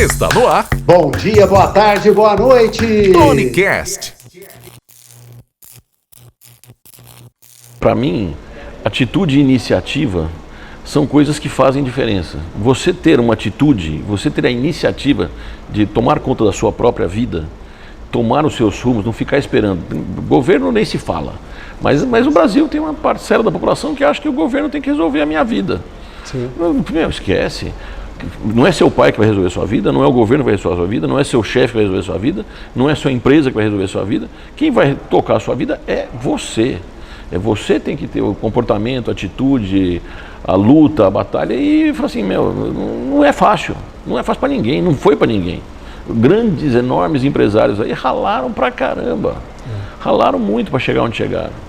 Está no ar. Bom dia, boa tarde, boa noite. TonyCast. Para mim, atitude e iniciativa são coisas que fazem diferença. Você ter uma atitude, você ter a iniciativa de tomar conta da sua própria vida, tomar os seus rumos, não ficar esperando. O governo nem se fala, mas o Brasil tem uma parcela da população que acha que o governo tem que resolver a minha vida. Sim. Meu, esquece. Não é seu pai que vai resolver a sua vida, não é o governo que vai resolver a sua vida, não é seu chefe que vai resolver a sua vida, não é sua empresa que vai resolver a sua vida. Quem vai tocar a sua vida é você. Você tem que ter o comportamento, a atitude, a luta, a batalha. E fala assim, não é fácil. Não é fácil para ninguém, não foi para ninguém. Grandes, enormes empresários aí ralaram pra caramba. Ralaram muito para chegar onde chegaram.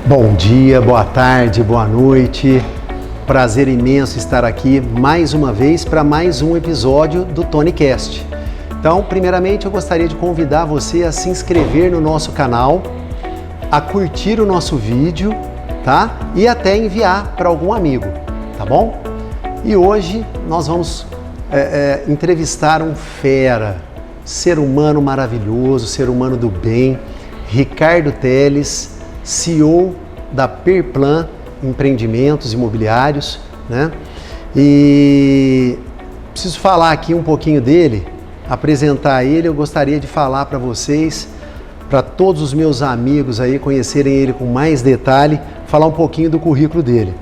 Bom dia, boa tarde, boa noite. Prazer imenso estar aqui mais uma vez para mais um episódio do TonyCast. Então, primeiramente, eu gostaria de convidar você a se inscrever no nosso canal, a curtir o nosso vídeo, tá? E até enviar para algum amigo, tá bom? E hoje nós vamos entrevistar um fera, ser humano maravilhoso, ser humano do bem, Ricardo Teles, CEO da Perplan Empreendimentos Imobiliários, né? E preciso falar aqui um pouquinho dele, apresentar ele. Eu gostaria de falar para vocês, para todos os meus amigos aí conhecerem ele com mais detalhe, falar um pouquinho do currículo dele.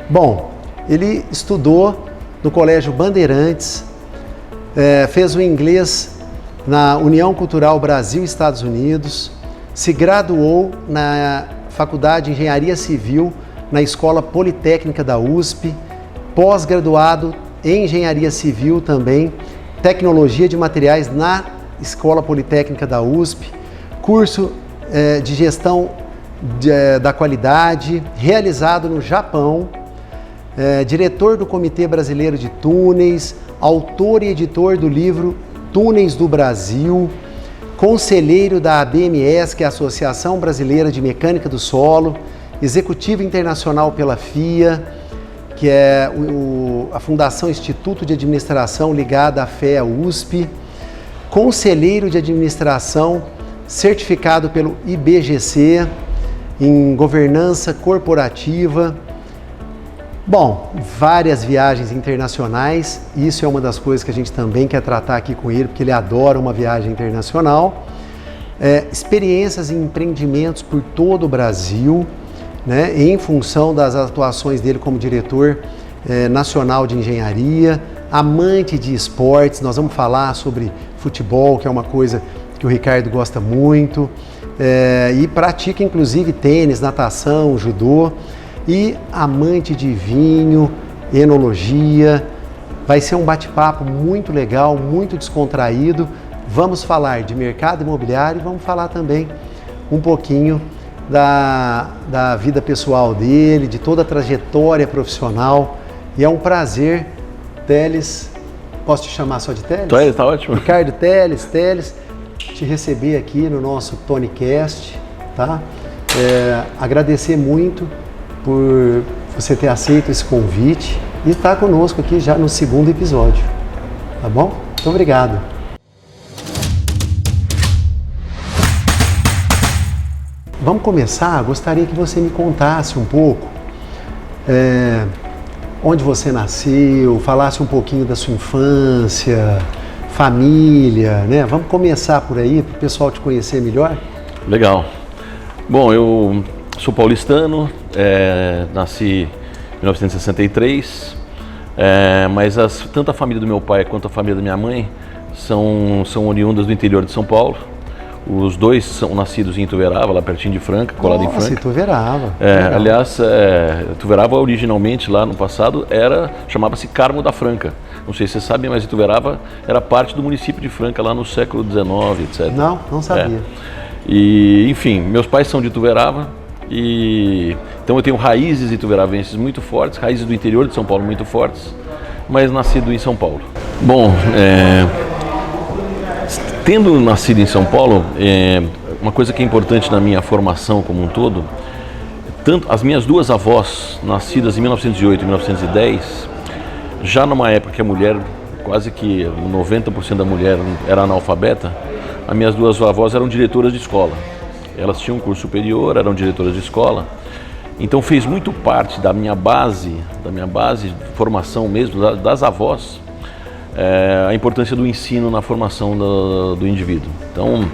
Bom, ele estudou no Colégio Bandeirantes, fez o inglês na União Cultural Brasil-Estados Unidos, se graduou na Faculdade de Engenharia Civil na Escola Politécnica da USP, pós-graduado em Engenharia Civil também, Tecnologia de Materiais na Escola Politécnica da USP, curso de Gestão da Qualidade, realizado no Japão, diretor do Comitê Brasileiro de Túneis, autor e editor do livro Túneis do Brasil, conselheiro da ABMS, que é a Associação Brasileira de Mecânica do Solo, executivo internacional pela FIA, que é a Fundação Instituto de Administração ligada à FEA USP, conselheiro de administração certificado pelo IBGC em governança corporativa. Bom, várias viagens internacionais, isso é uma das coisas que a gente também quer tratar aqui com ele, porque ele adora uma viagem internacional. Experiências em empreendimentos por todo o Brasil, né, em função das atuações dele como diretor nacional de engenharia, amante de esportes. Nós vamos falar sobre futebol, que é uma coisa que o Ricardo gosta muito, e pratica inclusive tênis, natação, judô. E amante de vinho, enologia. Vai ser um bate-papo muito legal, muito descontraído. Vamos falar de mercado imobiliário e vamos falar também um pouquinho da vida pessoal dele, de toda a trajetória profissional. E é um prazer, Teles, posso te chamar só de Teles? Teles, tá ótimo. Ricardo Teles, te receber aqui no nosso TonyCast, tá? Agradecer muito por você ter aceito esse convite e estar conosco aqui já no segundo episódio, tá bom? Muito obrigado. Vamos começar? Gostaria que você me contasse um pouco onde você nasceu, falasse um pouquinho da sua infância, família, né? Vamos começar por aí para o pessoal te conhecer melhor? Legal. Bom, eu sou paulistano, nasci em 1963, mas tanto a família do meu pai quanto a família da minha mãe são oriundas do interior de São Paulo. Os dois são nascidos em Ituverava, lá pertinho de Franca, colado em Franca. Nossa, Ituverava. Aliás, Ituverava originalmente, lá no passado, chamava-se Carmo da Franca. Não sei se vocês sabem, mas Ituverava era parte do município de Franca lá no século XIX, etc. Não sabia. E, enfim, meus pais são de Ituverava, então eu tenho raízes ituveravenses muito fortes, raízes do interior de São Paulo muito fortes, mas nascido em São Paulo. Bom, tendo nascido em São Paulo, uma coisa que é importante na minha formação como um todo, tanto as minhas duas avós, nascidas em 1908 e 1910, já numa época que a mulher, quase que 90% da mulher era analfabeta, as minhas duas avós eram diretoras de escola. Elas tinham um curso superior, eram diretoras de escola. Então fez muito parte da minha base de formação mesmo, das avós, a importância do ensino na formação do indivíduo. Então,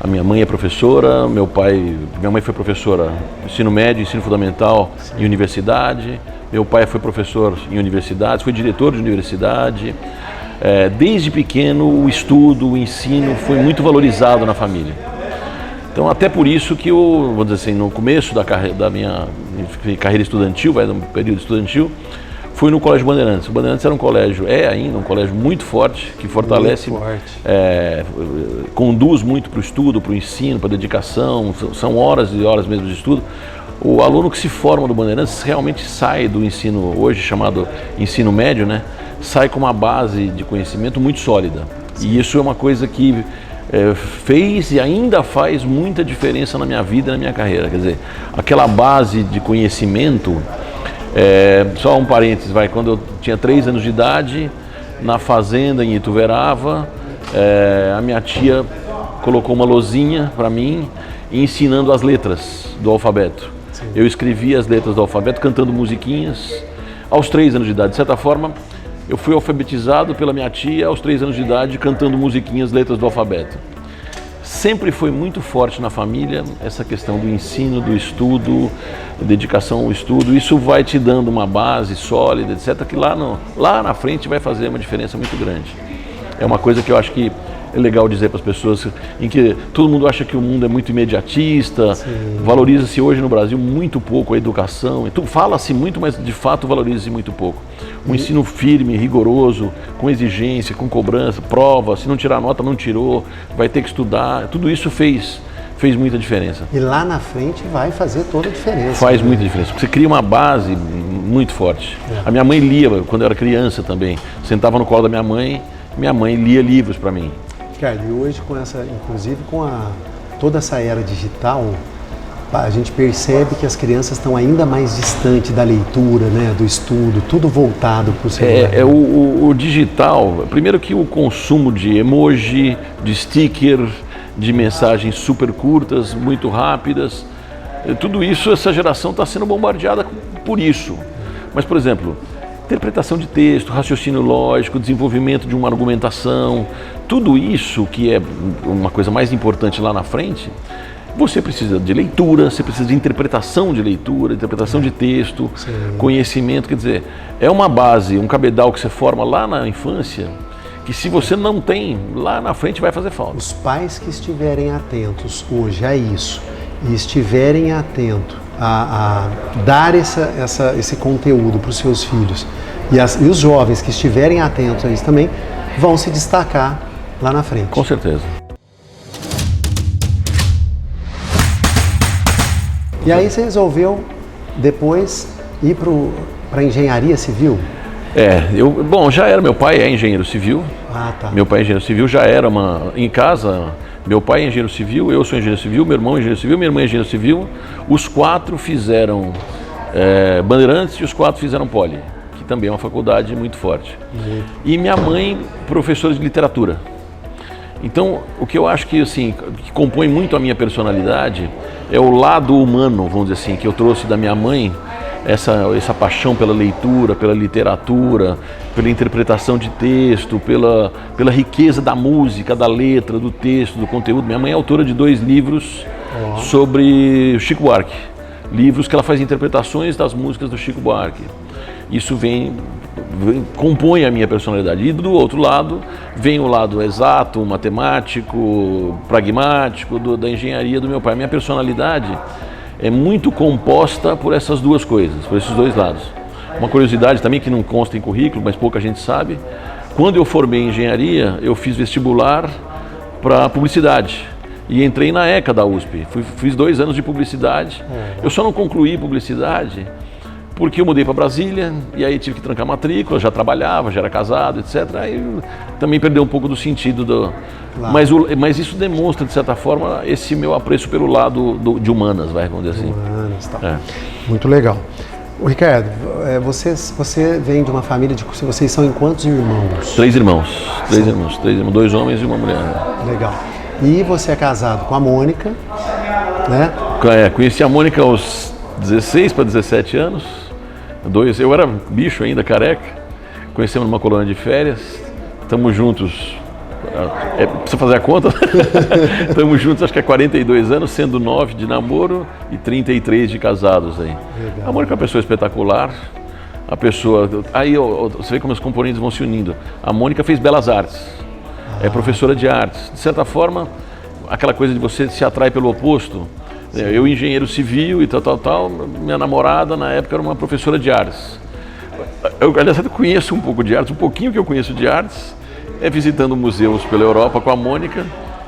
a minha mãe é professora, minha mãe foi professora de ensino médio, ensino fundamental e universidade. Meu pai foi professor em universidades, foi diretor de universidade. Desde pequeno, o estudo, o ensino foi muito valorizado na família. Então, até por isso que eu, vou dizer assim, no começo da minha carreira estudantil, no período estudantil, fui no Colégio Bandeirantes. O Bandeirantes era um colégio, ainda um colégio muito forte, que fortalece, conduz muito para o estudo, para o ensino, para a dedicação, são horas e horas mesmo de estudo. O aluno que se forma do Bandeirantes realmente sai do ensino, hoje chamado ensino médio, né? Sai com uma base de conhecimento muito sólida. Sim. E isso é uma coisa que fez e ainda faz muita diferença na minha vida e na minha carreira. Quer dizer, aquela base de conhecimento, só um parênteses, quando eu tinha 3 anos de idade, na fazenda em Ituverava, a minha tia colocou uma lousinha para mim, ensinando as letras do alfabeto. Sim. Eu escrevia as letras do alfabeto, cantando musiquinhas, aos 3 anos de idade. De certa forma, eu fui alfabetizado pela minha tia aos 3 anos de idade, cantando musiquinhas, letras do alfabeto. Sempre foi muito forte na família essa questão do ensino, do estudo, dedicação ao estudo. Isso vai te dando uma base sólida, etc., que lá na frente vai fazer uma diferença muito grande. É uma coisa que eu acho que é legal dizer para as pessoas, em que todo mundo acha que o mundo é muito imediatista. Sim. Valoriza-se hoje no Brasil muito pouco a educação, fala-se muito, mas de fato valoriza-se muito pouco. Um ensino firme, rigoroso, com exigência, com cobrança, prova, se não tirar nota, não tirou, vai ter que estudar, tudo isso fez muita diferença. E lá na frente vai fazer toda a diferença. Faz muita diferença, porque você cria uma base muito forte. A minha mãe lia, quando eu era criança também, sentava no colo da minha mãe lia livros para mim. Ricardo, e hoje inclusive com toda essa era digital, a gente percebe que as crianças estão ainda mais distantes da leitura, né, do estudo, tudo voltado para o celular. O digital, primeiro que o consumo de emoji, de sticker, de mensagens super curtas, muito rápidas, tudo isso, essa geração está sendo bombardeada por isso. Mas, por exemplo, interpretação de texto, raciocínio lógico, desenvolvimento de uma argumentação, tudo isso que é uma coisa mais importante lá na frente, você precisa de leitura, você precisa de interpretação de leitura, interpretação de texto, sim, conhecimento, quer dizer, é uma base, um cabedal que você forma lá na infância, que se você não tem, lá na frente vai fazer falta. Os pais que estiverem atentos hoje a isso e estiverem atentos a dar esse conteúdo para os seus filhos e os jovens que estiverem atentos a isso também vão se destacar lá na frente. Com certeza. E aí você resolveu depois ir para a engenharia civil? Já era, meu pai é engenheiro civil. Ah, tá. Meu pai é engenheiro civil, já era em casa. Meu pai é engenheiro civil, eu sou engenheiro civil, meu irmão é engenheiro civil, minha irmã é engenheiro civil. Os 4 fizeram Bandeirantes e os 4 fizeram Poli, que também é uma faculdade muito forte. Uhum. E minha mãe, professora de literatura. Então, o que eu acho que compõe muito a minha personalidade é o lado humano, vamos dizer assim, que eu trouxe da minha mãe, essa paixão pela leitura, pela literatura, pela interpretação de texto, pela riqueza da música, da letra, do texto, do conteúdo. Minha mãe é autora de 2 livros sobre Chico Buarque, livros que ela faz interpretações das músicas do Chico Buarque. Isso compõe a minha personalidade. E do outro lado, vem o lado exato, matemático, pragmático da engenharia do meu pai. Minha personalidade é muito composta por essas 2 coisas, por esses 2 lados. Uma curiosidade também que não consta em currículo, mas pouca gente sabe, quando eu formei em engenharia, eu fiz vestibular para publicidade e entrei na ECA da USP. Fiz 2 anos de publicidade. Eu só não concluí publicidade porque eu mudei para Brasília e aí tive que trancar a matrícula, já trabalhava, já era casado, etc. Aí também perdeu um pouco do sentido do... Claro. Mas isso demonstra, de certa forma, esse meu apreço pelo lado de humanas, vamos dizer assim. Humanas, tá. Muito legal. Ô, Ricardo, você vem de uma família de... Vocês são em quantos irmãos? 3 irmãos. 3 irmãos. 2 homens e uma mulher. Legal. E você é casado com a Mônica, né? Conheci a Mônica aos 16 para 17 anos. Eu era bicho ainda, careca. Conhecemos numa colônia de férias. Estamos juntos. Precisa fazer a conta? Estamos juntos, acho que há 42 anos, sendo 9 de namoro e 33 de casados aí. Legal. A Mônica é uma pessoa espetacular. A pessoa... Aí você vê como os componentes vão se unindo. A Mônica fez Belas Artes. É professora de artes. De certa forma, aquela coisa de você se atrai pelo oposto. Sim. Eu, engenheiro civil e tal. Minha namorada, na época, era uma professora de artes. Aliás, eu conheço um pouco de artes. Um pouquinho que eu conheço de artes é visitando museus pela Europa com a Mônica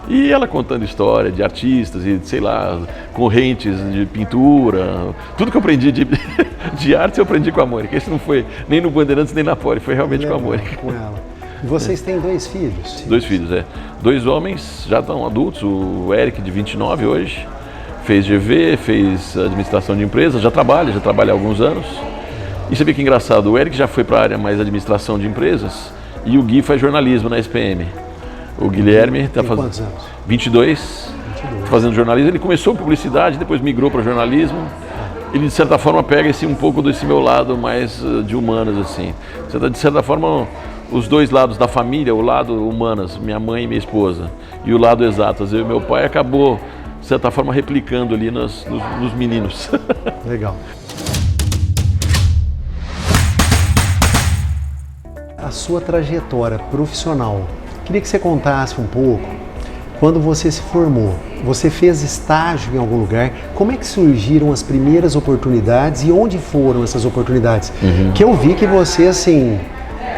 e ela contando história de artistas e, sei lá, correntes de pintura. Tudo que eu aprendi de arte eu aprendi com a Mônica. Isso não foi nem no Bandeirantes nem na Poli, foi realmente com a Mônica. Com ela. E vocês têm 2 filhos? 2 filhos, 2 homens, já estão adultos. O Eric, de 29 hoje, fez GV, fez administração de empresas, já trabalha há alguns anos. E você vê que engraçado, o Eric já foi para a área mais administração de empresas e o Gui faz jornalismo na SPM. O Guilherme está fazendo... Quantos anos? 22. Fazendo jornalismo. Ele começou publicidade, depois migrou para jornalismo. Ele, de certa forma, pega um pouco desse meu lado mais de humanas, assim. De certa forma... Os 2 lados da família, o lado humanas, minha mãe e minha esposa, e o lado exatas, eu e meu pai, acabou, de certa forma, replicando ali nos meninos. Legal. A sua trajetória profissional, queria que você contasse um pouco, quando você se formou, você fez estágio em algum lugar, como é que surgiram as primeiras oportunidades e onde foram essas oportunidades? Que eu vi que você, assim...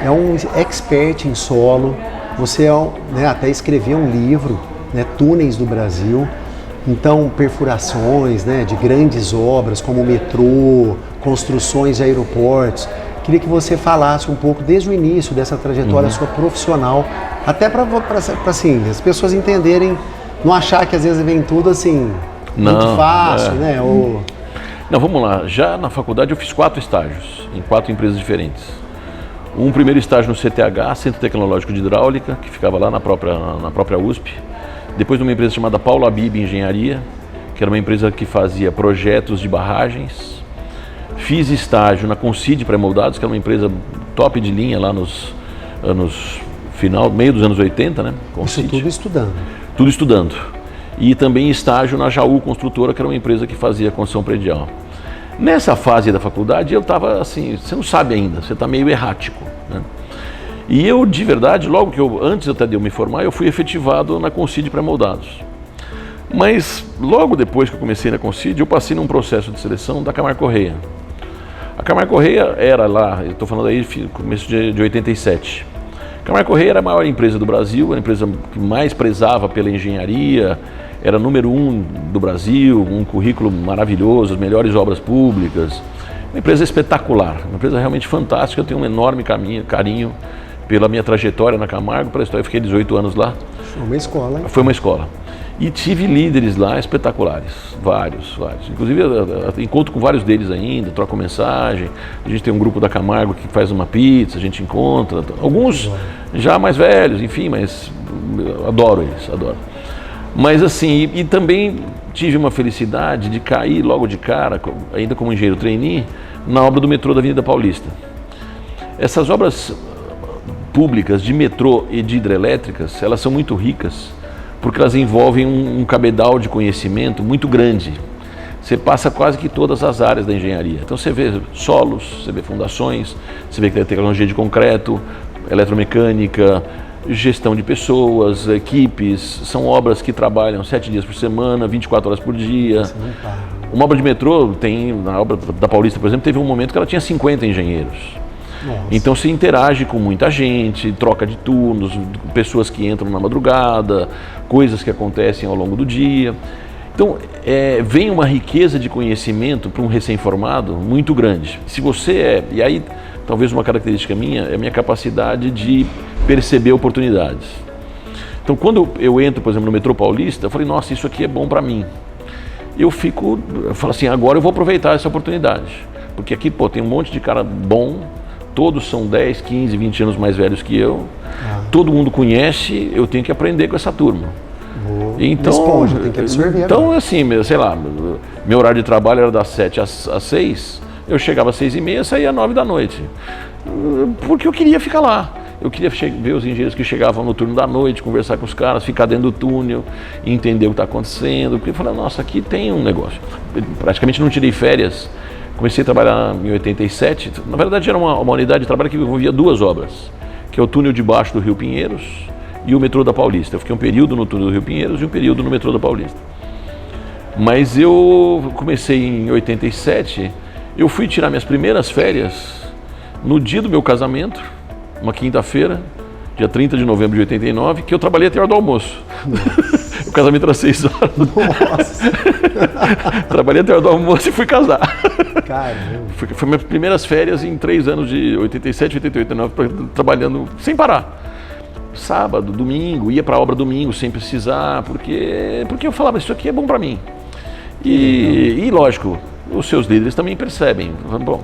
É um expert em solo, você até escreveu um livro, Túneis do Brasil, então perfurações de grandes obras como o metrô, construções de aeroportos. Queria que você falasse um pouco desde o início dessa trajetória sua profissional, até para assim, as pessoas entenderem, não achar que às vezes vem tudo assim, muito fácil, Não, vamos lá, já na faculdade eu fiz 4 estágios, em 4 empresas diferentes. Um primeiro estágio no CTH, Centro Tecnológico de Hidráulica, que ficava lá na própria USP. Depois numa empresa chamada Paulo Abib Engenharia, que era uma empresa que fazia projetos de barragens. Fiz estágio na Concide Pré-Moldados, que era uma empresa top de linha lá nos anos meio dos anos 80, né? Concide. Isso tudo estudando? Tudo estudando. E também estágio na Jaú Construtora, que era uma empresa que fazia construção predial. Nessa fase da faculdade eu estava assim, você não sabe ainda, você está meio errático, né? E eu, de verdade, antes até de eu me formar, eu fui efetivado na Concide Pré-Moldados. Mas logo depois que eu comecei na Concide, eu passei num processo de seleção da Camargo Corrêa. A Camargo Corrêa era lá, eu estou falando aí começo de 87. A Camargo Corrêa era a maior empresa do Brasil, a empresa que mais prezava pela engenharia, era número 1 do Brasil, um currículo maravilhoso, as melhores obras públicas. Uma empresa espetacular, uma empresa realmente fantástica. Eu tenho um enorme carinho pela minha trajetória na Camargo, pela história. Eu fiquei 18 anos lá. Foi uma escola, hein? Foi uma escola. E tive líderes lá espetaculares, vários. Inclusive, eu encontro com vários deles ainda, troco mensagem. A gente tem um grupo da Camargo que faz uma pizza, a gente encontra. Alguns já mais velhos, enfim, mas adoro eles, adoro. Mas assim, e também tive uma felicidade de cair logo de cara, ainda como engenheiro trainee, na obra do metrô da Avenida Paulista. Essas obras públicas de metrô e de hidrelétricas, elas são muito ricas, porque elas envolvem um cabedal de conhecimento muito grande. Você passa quase que todas as áreas da engenharia. Então você vê solos, você vê fundações, você vê tecnologia de concreto, eletromecânica, gestão de pessoas, equipes. São obras que trabalham 7 dias por semana, 24 horas por dia. Uma obra de metrô, na obra da Paulista, por exemplo, teve um momento que ela tinha 50 engenheiros. Nossa. Então se interage com muita gente, troca de turnos, pessoas que entram na madrugada, coisas que acontecem ao longo do dia. Então, vem uma riqueza de conhecimento para um recém-formado muito grande. Se você e aí talvez uma característica minha é a minha capacidade de perceber oportunidades. Então, quando eu entro, por exemplo, no metrô paulista, eu falei, nossa, isso aqui é bom para mim. Eu falo assim, agora eu vou aproveitar essa oportunidade. Porque aqui, tem um monte de cara bom, todos são 10, 15, 20 anos mais velhos que eu, todo mundo conhece, eu tenho que aprender com essa turma. Então, esponja, tem que absorver. Então, assim, sei lá, meu horário de trabalho era das 7 às 6, eu chegava às 6h30, saía às 9 da noite. Porque eu queria ficar lá. Eu queria ver os engenheiros que chegavam no turno da noite, conversar com os caras, ficar dentro do túnel, entender o que está acontecendo. Porque eu falei, nossa, aqui tem um negócio. Eu praticamente não tirei férias. Comecei a trabalhar em 87. Na verdade, era uma unidade de trabalho que envolvia 2 obras, que é o túnel de baixo do Rio Pinheiros e o metrô da Paulista. Eu fiquei um período no túnel do Rio Pinheiros e um período no metrô da Paulista. Mas eu comecei em 87, eu fui tirar minhas primeiras férias no dia do meu casamento, uma quinta-feira, dia 30 de novembro de 89, que eu trabalhei até a hora do almoço. O casamento era 6 horas. Nossa! Trabalhei até a hora do almoço e fui casar. Caramba! Foi minhas primeiras férias em 3 anos de 87, 88, 89, trabalhando sem parar. Sábado, domingo, ia para a obra domingo sem precisar, porque eu falava, isso aqui é bom para mim. E lógico, os seus líderes também percebem. Bom,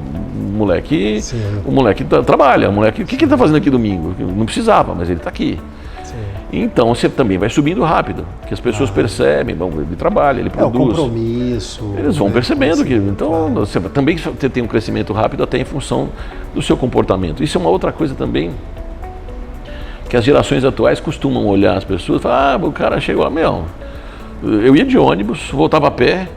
o moleque trabalha, o moleque, o que ele está fazendo aqui domingo? Não precisava, mas ele está aqui. Sim. Então você também vai subindo rápido, que as pessoas percebem, bom, ele trabalha, ele produz. O compromisso. Eles vão percebendo que, então, você também tem um crescimento rápido até em função do seu comportamento. Isso é uma outra coisa também, que as gerações atuais costumam olhar as pessoas e falar, o cara chegou lá, eu ia de ônibus, voltava a pé,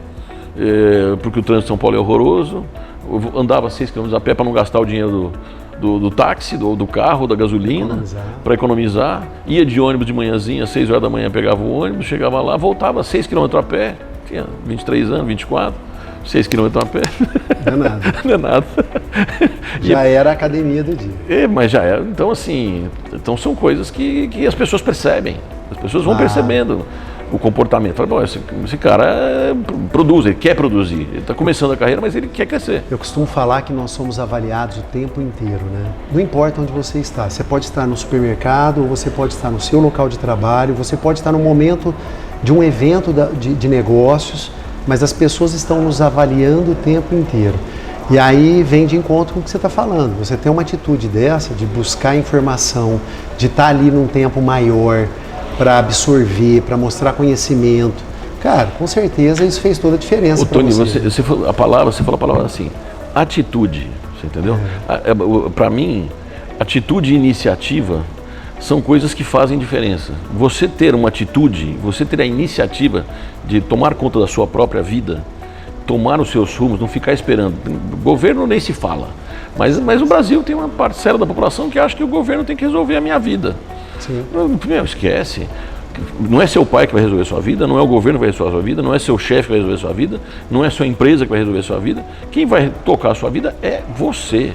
porque o trânsito de São Paulo é horroroso, eu andava 6 km a pé para não gastar o dinheiro do táxi, do carro, da gasolina, para economizar. Ia de ônibus de manhãzinha, às 6 horas da manhã pegava o ônibus, chegava lá, voltava 6 km a pé, tinha 23 anos, 24, 6 km a pé. Não é nada. Não é nada. Já era a academia do dia. Mas já era. Então, assim, são coisas que as pessoas percebem. As pessoas vão percebendo o comportamento. Fala, bom, esse cara produz, ele quer produzir. Ele está começando a carreira, mas ele quer crescer. Eu costumo falar que nós somos avaliados o tempo inteiro, né? Não importa onde você está. Você pode estar no supermercado, ou você pode estar no seu local de trabalho, você pode estar no momento de um evento de negócios, mas as pessoas estão nos avaliando o tempo inteiro. E aí vem de encontro com o que você está falando. Você tem uma atitude dessa, de buscar informação, de estar ali num tempo maior, para absorver, para mostrar conhecimento. Cara, com certeza isso fez toda a diferença. Tony, você falou a palavra assim, atitude, você entendeu? Para mim, atitude e iniciativa são coisas que fazem diferença. Você ter uma atitude, você ter a iniciativa de tomar conta da sua própria vida, tomar os seus rumos, não ficar esperando. O governo nem se fala, mas o Brasil tem uma parcela da população que acha que o governo tem que resolver a minha vida. Sim. Esquece. Não é seu pai que vai resolver sua vida, não é o governo que vai resolver sua vida, não é seu chefe que vai resolver sua vida, não é sua empresa que vai resolver sua vida. Quem vai tocar a sua vida é você.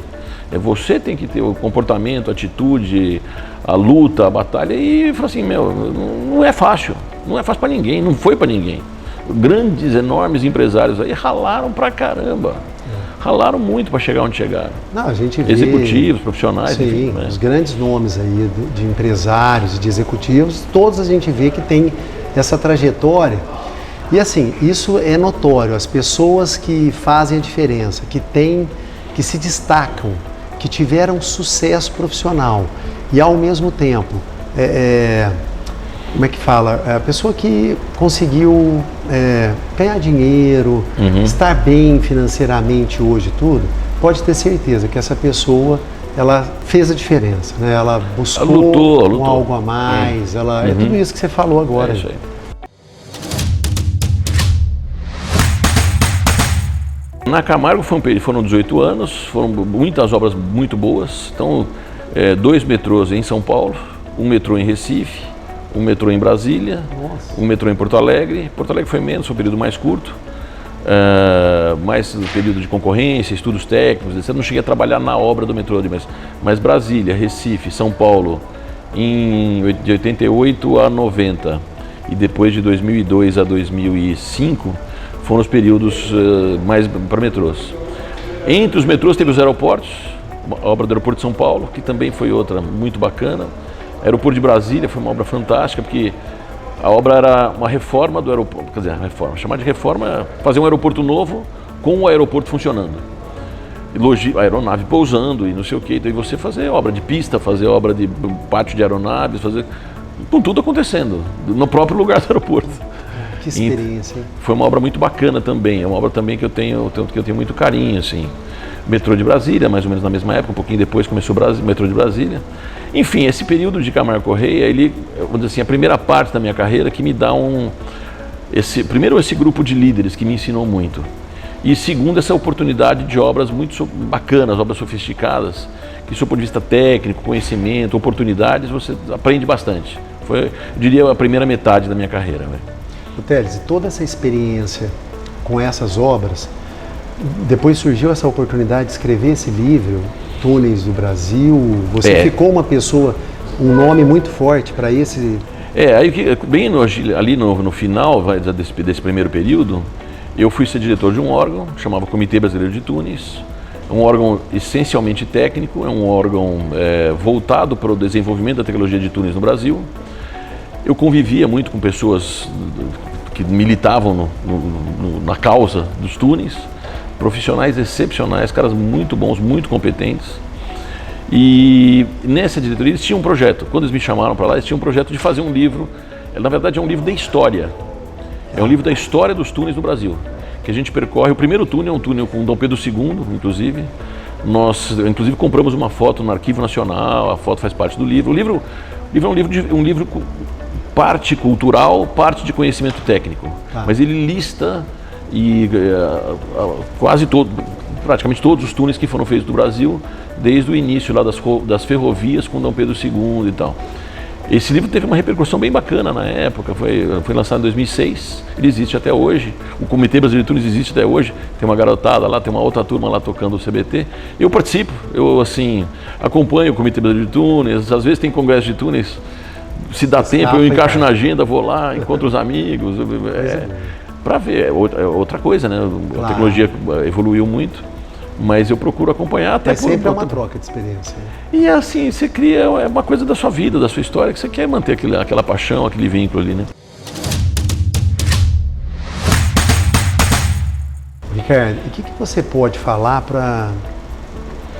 Você tem que ter o comportamento, a atitude, a luta, a batalha. E fala assim, não é fácil. Não é fácil para ninguém, não foi para ninguém. Grandes, enormes empresários aí ralaram pra caramba. Ralaram muito para chegar onde chegaram. Não, a gente vê, executivos, profissionais. Sim, enfim, né? Os grandes nomes aí de empresários e de executivos, todos a gente vê que tem essa trajetória. E assim, isso é notório. As pessoas que fazem a diferença, que se destacam, que tiveram sucesso profissional e ao mesmo tempo, como é que fala? A pessoa que conseguiu ganhar dinheiro, estar bem financeiramente hoje, tudo, pode ter certeza que essa pessoa, ela fez a diferença, né? Ela buscou lutou. Algo a mais, é tudo isso que você falou agora. É isso aí. Na Camargo foram 18 anos, foram muitas obras muito boas. Então, 2 metrôs em São Paulo, 1 metrô em Recife, 1 metrô em Brasília, 1 metrô em Porto Alegre. Porto Alegre foi menos, foi um período mais curto, mais período de concorrência, estudos técnicos, etc. Não cheguei a trabalhar na obra do metrô, mas Brasília, Recife, São Paulo, de 88 a 90 e depois de 2002 a 2005 foram os períodos mais para metrôs. Entre os metrôs teve os aeroportos, a obra do aeroporto de São Paulo, que também foi outra muito bacana. Aeroporto de Brasília foi uma obra fantástica, porque a obra era uma reforma do aeroporto, quer dizer, chamar de reforma é fazer um aeroporto novo com o aeroporto funcionando. Aeronave pousando e não sei o que, então você fazer obra de pista, fazer obra de pátio de aeronaves, fazer com tudo acontecendo no próprio lugar do aeroporto. Que experiência, hein? Foi uma obra muito bacana também, é uma obra também que eu tenho muito carinho, assim. Metrô de Brasília, mais ou menos na mesma época, um pouquinho depois começou o metrô de Brasília. Enfim, esse período de Camargo Corrêa, ele, vamos dizer assim, a primeira parte da minha carreira que me dá primeiro esse grupo de líderes que me ensinou muito. E segundo, essa oportunidade de obras muito bacanas, obras sofisticadas, que do seu ponto de vista técnico, conhecimento, oportunidades, você aprende bastante. Foi, eu diria, a primeira metade da minha carreira. Teles, e toda essa experiência com essas obras, depois surgiu essa oportunidade de escrever esse livro, Túneis do Brasil, você ficou uma pessoa, um nome muito forte para esse... Aí bem ali no final desse primeiro período, eu fui ser diretor de um órgão, chamava Comitê Brasileiro de Túneis, um órgão essencialmente técnico, é um órgão voltado para o desenvolvimento da tecnologia de túneis no Brasil. Eu convivia muito com pessoas que militavam na causa dos túneis, profissionais excepcionais, caras muito bons, muito competentes. E nessa diretoria eles tinham um projeto, quando eles me chamaram para lá, eles tinham um projeto de fazer um livro, na verdade é um livro de história, é um livro da história dos túneis no Brasil, que a gente percorre. O primeiro túnel é um túnel com Dom Pedro II, inclusive. Nós, inclusive, compramos uma foto no Arquivo Nacional, a foto faz parte do livro. O livro é um livro parte cultural, parte de conhecimento técnico, mas ele lista praticamente todos os túneis que foram feitos no Brasil, desde o início lá das ferrovias com Dom Pedro II e tal. Esse livro teve uma repercussão bem bacana na época, foi lançado em 2006, ele existe até hoje, o Comitê Brasileiro de Túneis existe até hoje, tem uma garotada lá, tem uma outra turma lá tocando o CBT. Eu participo, eu assim, acompanho o Comitê Brasileiro de Túneis, às vezes tem congresso de túneis, se dá tempo eu encaixo na agenda, vou lá, encontro os amigos, para ver, é outra coisa, né? Claro. A tecnologia evoluiu muito, mas eu procuro acompanhar até sempre é uma troca de experiência. E assim, você cria uma coisa da sua vida, da sua história, que você quer manter aquela paixão, aquele vínculo ali, né? Ricardo, e o que você pode falar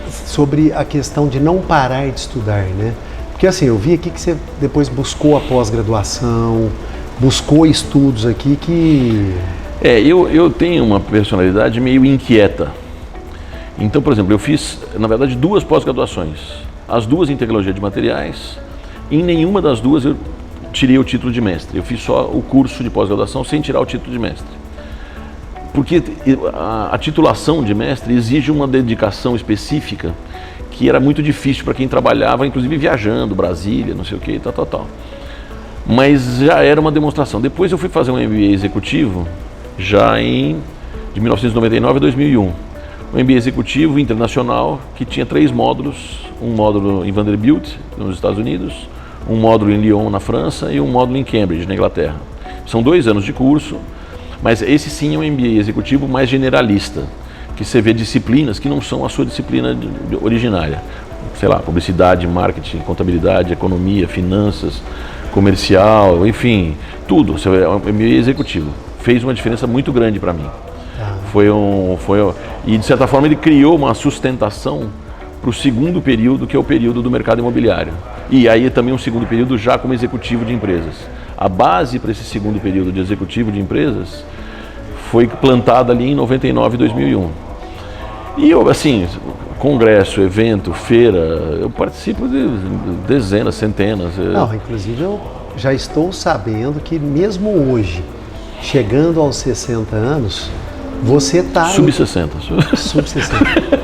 sobre a questão de não parar de estudar, né? Porque assim, eu vi aqui que você depois buscou a pós-graduação, buscou estudos aqui que... Eu tenho uma personalidade meio inquieta. Então, por exemplo, eu fiz, na verdade, 2 pós-graduações. As 2 em tecnologia de materiais. Em nenhuma das 2 eu tirei o título de mestre. Eu fiz só o curso de pós-graduação sem tirar o título de mestre. Porque a titulação de mestre exige uma dedicação específica que era muito difícil para quem trabalhava, inclusive viajando, Brasília, não sei o que, tal. Mas já era uma demonstração. Depois eu fui fazer um MBA executivo, de 1999 a 2001. Um MBA executivo internacional que tinha 3 módulos, um módulo em Vanderbilt, nos Estados Unidos, um módulo em Lyon, na França, e um módulo em Cambridge, na Inglaterra. São 2 anos de curso, mas esse sim é um MBA executivo mais generalista, que você vê disciplinas que não são a sua disciplina originária. Sei lá, publicidade, marketing, contabilidade, economia, finanças, comercial, enfim, tudo. É um MBA executivo. Fez uma diferença muito grande para mim. E de certa forma ele criou uma sustentação para o segundo período, que é o período do mercado imobiliário. E aí também um segundo período já como executivo de empresas. A base para esse segundo período de executivo de empresas foi plantada ali em 99 e 2001. E eu, assim, congresso, evento, feira, eu participo de dezenas, centenas. Não, inclusive eu já estou sabendo que mesmo hoje, chegando aos 60 anos, você está... Sub-60. Sub-60.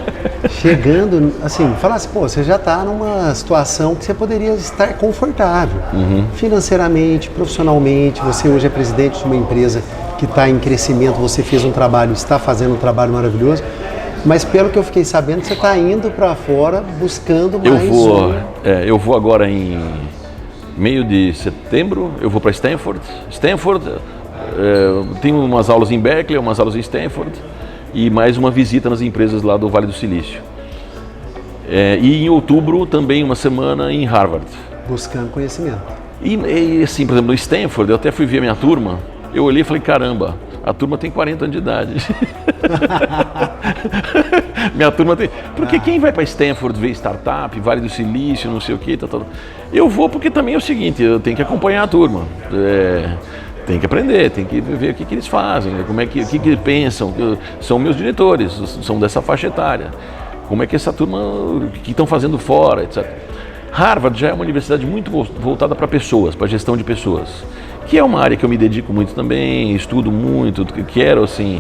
Chegando, assim, falar assim, você já está numa situação que você poderia estar confortável. Financeiramente, profissionalmente, você hoje é presidente de uma empresa que está em crescimento, você fez um trabalho, está fazendo um trabalho maravilhoso, mas pelo que eu fiquei sabendo, você está indo para fora buscando mais... Eu vou agora meio de setembro, eu vou para Stanford. Tenho umas aulas em Berkeley, umas aulas em Stanford e mais uma visita nas empresas lá do Vale do Silício. E em outubro também uma semana em Harvard. Buscando conhecimento. E assim, por exemplo, no Stanford, eu até fui ver a minha turma, eu olhei e falei, caramba, a turma tem 40 anos de idade. Minha turma tem... Porque quem vai para Stanford ver startup, Vale do Silício, não sei o que, eu vou porque também é o seguinte, eu tenho que acompanhar a turma. Tem que aprender, tem que ver o que eles fazem, como é o que eles pensam, são meus diretores, são dessa faixa etária. Como é que essa turma, o que estão fazendo fora, etc. Harvard já é uma universidade muito voltada para pessoas, para gestão de pessoas, que é uma área que eu me dedico muito também, estudo muito, quero assim,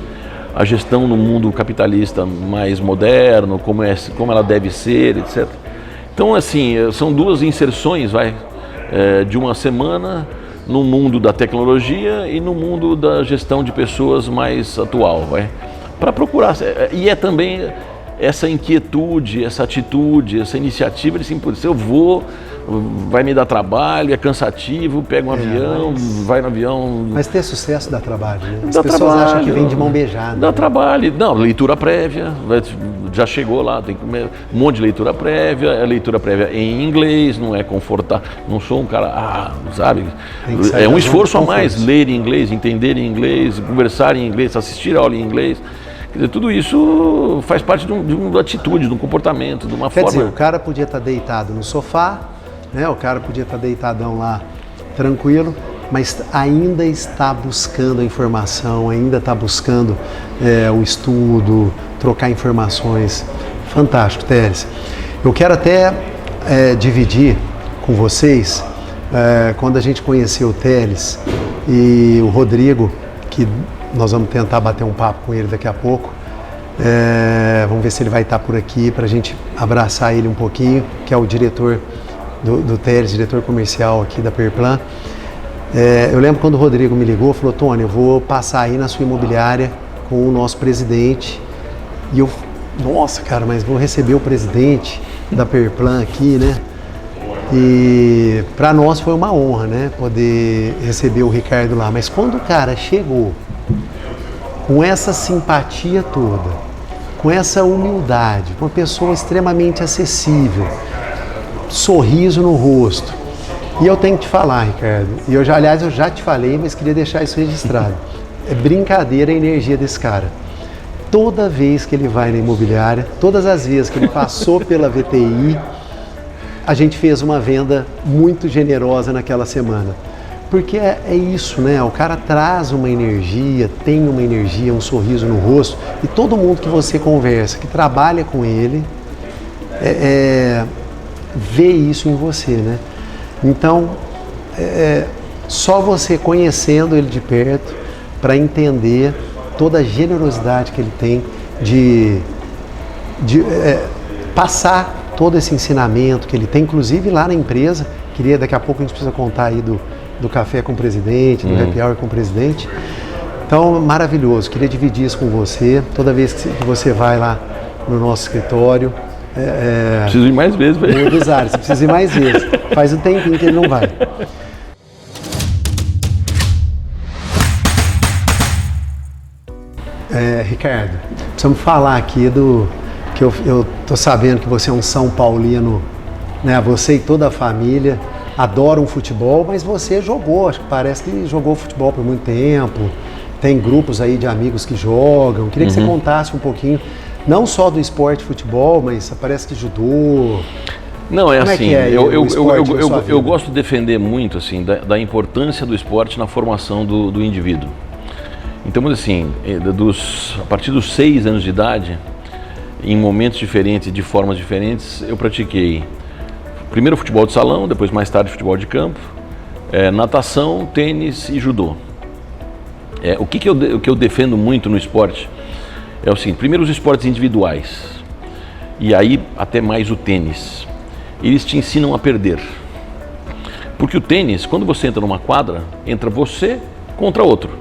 a gestão no mundo capitalista mais moderno, como ela deve ser, etc. Então, assim, são duas inserções, de uma semana no mundo da tecnologia e no mundo da gestão de pessoas mais atual, para procurar. E é também essa inquietude, essa atitude, essa iniciativa de se eu vou, vai me dar trabalho, é cansativo, pega um avião, vai no avião. Mas ter sucesso dá trabalho, né? As dá pessoas trabalho, acham que vem de mão beijada. Dá né? trabalho. Não, leitura prévia, já chegou lá, tem um monte de leitura prévia, a leitura prévia em inglês, não é confortável, não sou um cara, sabe? É um esforço a mais, ler em inglês, entender em inglês, conversar em inglês, assistir a aula em inglês. Quer dizer, tudo isso faz parte de uma atitude, de um comportamento, de uma forma... Quer dizer, o cara podia estar deitado no sofá, né? O cara podia estar deitadão lá, tranquilo, mas ainda está buscando a informação, ainda está buscando o estudo, trocar informações. Fantástico, Teles. Eu quero até dividir com vocês, quando a gente conheceu o Teles e o Rodrigo, que nós vamos tentar bater um papo com ele daqui a pouco. Vamos ver se ele vai estar por aqui para a gente abraçar ele um pouquinho, que é o diretor do Teles, diretor comercial aqui da Perplan. Eu lembro quando o Rodrigo me ligou, falou, Tony, eu vou passar aí na sua imobiliária com o nosso presidente. E eu, nossa, cara, mas vou receber o presidente da Perplan aqui, né? E para nós foi uma honra, né? Poder receber o Ricardo lá. Mas quando o cara chegou com essa simpatia toda, com essa humildade, uma pessoa extremamente acessível, sorriso no rosto. E eu tenho que te falar, Ricardo, e aliás, eu já te falei, mas queria deixar isso registrado. É brincadeira a energia desse cara. Toda vez que ele vai na imobiliária, todas as vezes que ele passou pela VTI, a gente fez uma venda muito generosa naquela semana. Porque é isso, né? O cara traz uma energia, tem uma energia, um sorriso no rosto, e todo mundo que você conversa, que trabalha com ele, vê isso em você, né? Então, só você conhecendo ele de perto para entender toda a generosidade que ele tem de passar todo esse ensinamento que ele tem, inclusive lá na empresa. Daqui a pouco a gente precisa contar aí do café com o presidente, do happy hour com o presidente. Então, maravilhoso. Queria dividir isso com você. Toda vez que você vai lá no nosso escritório... Preciso ir mais vezes. Você precisa ir mais vezes. Faz um tempinho que ele não vai. Ricardo, precisamos falar aqui que eu tô sabendo que você é um São Paulino, né? Você e toda a família adoram futebol, mas você jogou, acho que parece que jogou futebol por muito tempo, tem grupos aí de amigos que jogam. Queria que você contasse um pouquinho, não só do esporte futebol, mas parece que judô. Não, assim, eu gosto de defender muito assim, da importância do esporte na formação do indivíduo. Então, assim, a partir dos 6 anos de idade, em momentos diferentes, de formas diferentes, eu pratiquei primeiro futebol de salão, depois mais tarde futebol de campo, natação, tênis e judô. O que eu defendo muito no esporte é o seguinte: primeiro os esportes individuais, e aí até mais o tênis, eles te ensinam a perder. Porque o tênis, quando você entra numa quadra, entra você contra outro.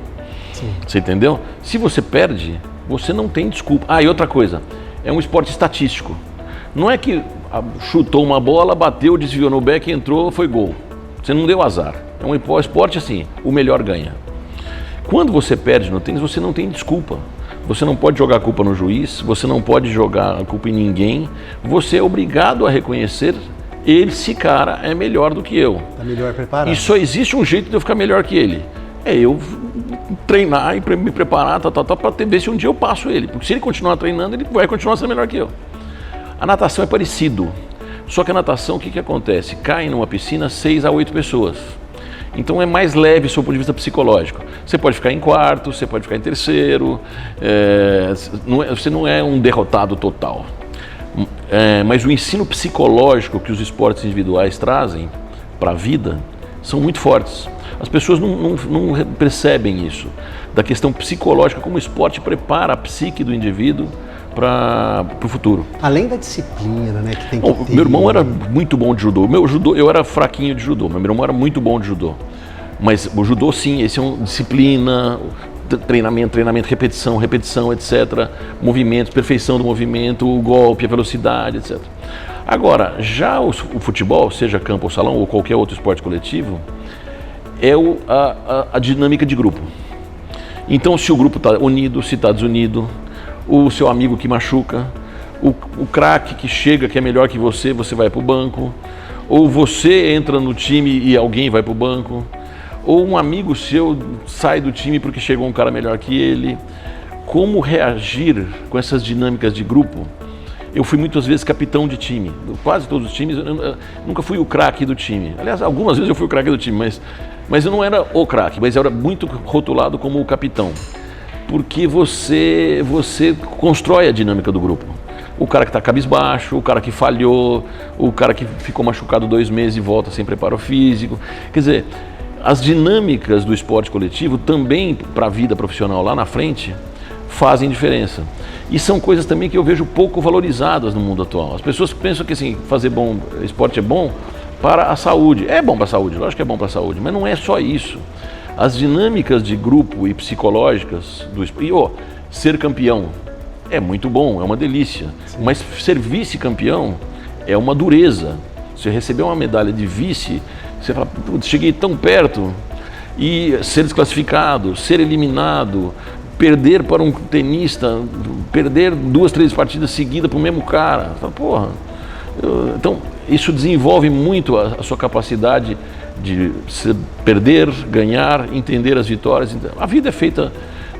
Sim. Você entendeu? Se você perde, você não tem desculpa. E outra coisa, é um esporte estatístico. Não é que chutou uma bola, bateu, desviou no back, entrou, foi gol. Você não deu azar. É um esporte assim, o melhor ganha. Quando você perde no tênis, você não tem desculpa. Você não pode jogar a culpa no juiz, você não pode jogar a culpa em ninguém. Você é obrigado a reconhecer, esse cara é melhor do que eu. Está melhor preparado. E só existe um jeito de eu ficar melhor que ele. É eu treinar e me preparar, para ver se um dia eu passo ele. Porque se ele continuar treinando, ele vai continuar sendo melhor que eu. A natação é parecido. Só que a natação, o que acontece? Cai numa piscina 6 a 8 pessoas. Então é mais leve do ponto de vista psicológico. Você pode ficar em quarto, você pode ficar em terceiro, você não é um derrotado total. Mas o ensino psicológico que os esportes individuais trazem para a vida são muito fortes. As pessoas não percebem isso, da questão psicológica, como o esporte prepara a psique do indivíduo para o futuro. Além da disciplina, né, que tem que ter. Meu irmão era muito bom de judô. Eu era fraquinho de judô, mas meu irmão era muito bom de judô. Mas o judô, sim, esse é disciplina, treinamento, repetição, etc. Movimentos, perfeição do movimento, o golpe, a velocidade, etc. Agora, já o futebol, seja campo ou salão ou qualquer outro esporte coletivo, é a dinâmica de grupo. Então, se o grupo está unido, se está desunido, o seu amigo que machuca, o craque que chega, que é melhor que você vai para o banco, ou você entra no time e alguém vai para o banco, ou um amigo seu sai do time porque chegou um cara melhor que ele. Como reagir com essas dinâmicas de grupo? Eu fui muitas vezes capitão de time, quase todos os times, eu nunca fui o craque do time. Aliás, algumas vezes eu fui o craque do time, mas eu não era o craque, mas eu era muito rotulado como o capitão. Porque você constrói a dinâmica do grupo. O cara que está cabisbaixo, o cara que falhou, o cara que ficou machucado 2 meses e volta sem preparo físico. Quer dizer, as dinâmicas do esporte coletivo também para a vida profissional lá na frente fazem diferença. E são coisas também que eu vejo pouco valorizadas no mundo atual. As pessoas pensam que assim, fazer bom esporte é bom para a saúde. É bom para a saúde, lógico que é bom para a saúde, mas não é só isso. As dinâmicas de grupo e psicológicas do esporte. E ser campeão é muito bom, é uma delícia. Sim. Mas ser vice-campeão é uma dureza. Você receber uma medalha de vice, você fala, putz, cheguei tão perto. E ser desclassificado, ser eliminado, perder para um tenista, perder 2, 3 partidas seguidas para o mesmo cara. Você fala, porra. Então, isso desenvolve muito a sua capacidade de perder, ganhar, entender as vitórias. A vida é feita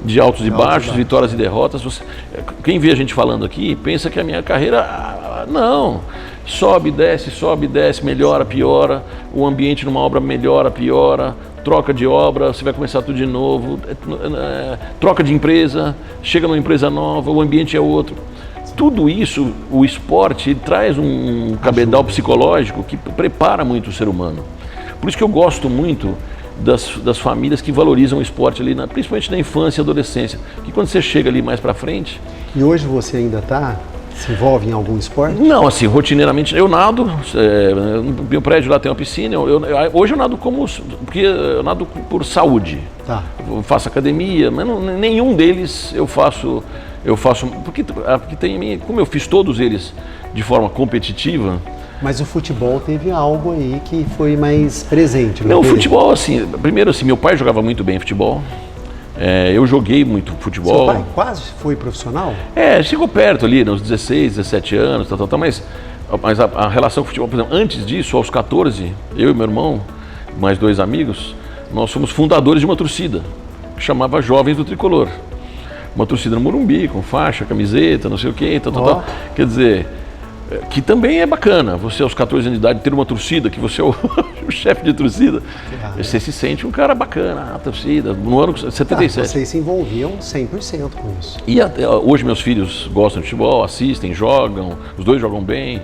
de altos e baixos, vitórias e derrotas. Quem vê a gente falando aqui pensa que a minha carreira, não, sobe, desce, melhora, piora, o ambiente numa obra melhora, piora, troca de obra, você vai começar tudo de novo, troca de empresa, chega numa empresa nova, o ambiente é outro. Tudo isso, o esporte, ele traz um cabedal psicológico que prepara muito o ser humano. Por isso que eu gosto muito das famílias que valorizam o esporte ali, principalmente na infância e adolescência. Que quando você chega ali mais pra frente... E hoje você ainda se envolve em algum esporte? Não, assim, rotineiramente, eu nado, no meu prédio lá tem uma piscina, hoje eu nado porque eu nado por saúde. Tá. Eu faço academia, mas nenhum deles eu faço, porque como eu fiz todos eles de forma competitiva. Mas o futebol teve algo aí que foi mais presente. Não, o futebol, assim, primeiro assim, meu pai jogava muito bem futebol. Eu joguei muito futebol. Seu pai quase foi profissional? Chegou perto ali, nos 16, 17 anos, mas a relação com o futebol, por exemplo, antes disso, aos 14, eu e meu irmão, mais 2 amigos, nós fomos fundadores de uma torcida, que chamava Jovens do Tricolor. Uma torcida no Morumbi, com faixa, camiseta, não sei o quê, tal. Quer dizer, que também é bacana, você aos 14 anos de idade ter uma torcida, que você é o chefe de torcida, você se sente um cara bacana, a torcida, no ano 77. Vocês se envolviam 100% com isso. E hoje meus filhos gostam de futebol, assistem, jogam, os 2 jogam bem,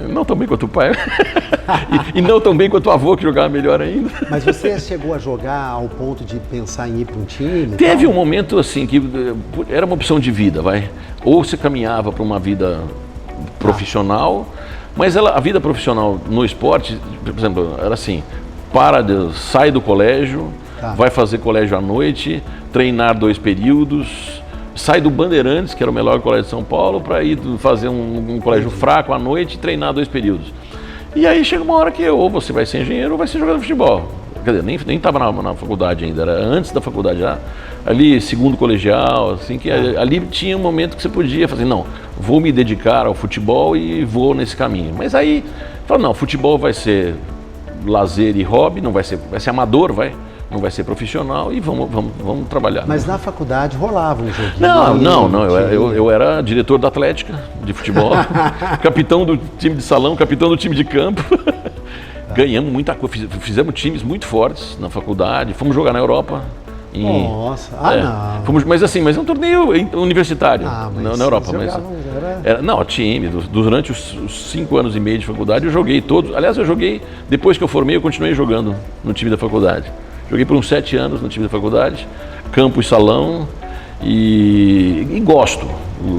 não tão bem quanto o pai, e não tão bem quanto o avô, que jogava melhor ainda. Mas você chegou a jogar ao ponto de pensar em ir para um time? Teve um momento assim, que era uma opção de vida, ou você caminhava para uma vida profissional, mas a vida profissional no esporte, por exemplo, era assim, sai do colégio, vai fazer colégio à noite, treinar 2 períodos, sai do Bandeirantes, que era o melhor colégio de São Paulo, para ir fazer um colégio fraco à noite e treinar 2 períodos. E aí chega uma hora que ou você vai ser engenheiro ou vai ser jogador de futebol. Quer dizer, nem estava na faculdade ainda, era antes da faculdade já. Ali, segundo colegial, assim, que ali tinha um momento que você podia fazer, não, vou me dedicar ao futebol e vou nesse caminho. Mas aí, fala, não, futebol vai ser lazer e hobby, vai ser amador, não vai ser profissional e vamos trabalhar. Mas na faculdade rolava um joguinho? Não, eu era diretor da Atlética de futebol, capitão do time de salão, capitão do time de campo. Ganhamos muita coisa, fizemos times muito fortes na faculdade, fomos jogar na Europa. Nossa, não. Mas é um torneio universitário na Europa. Time. Durante os 5 anos e meio de faculdade eu joguei todos. Aliás, depois que eu formei, eu continuei jogando no time da faculdade. Joguei por uns 7 anos no time da faculdade, campo e salão, e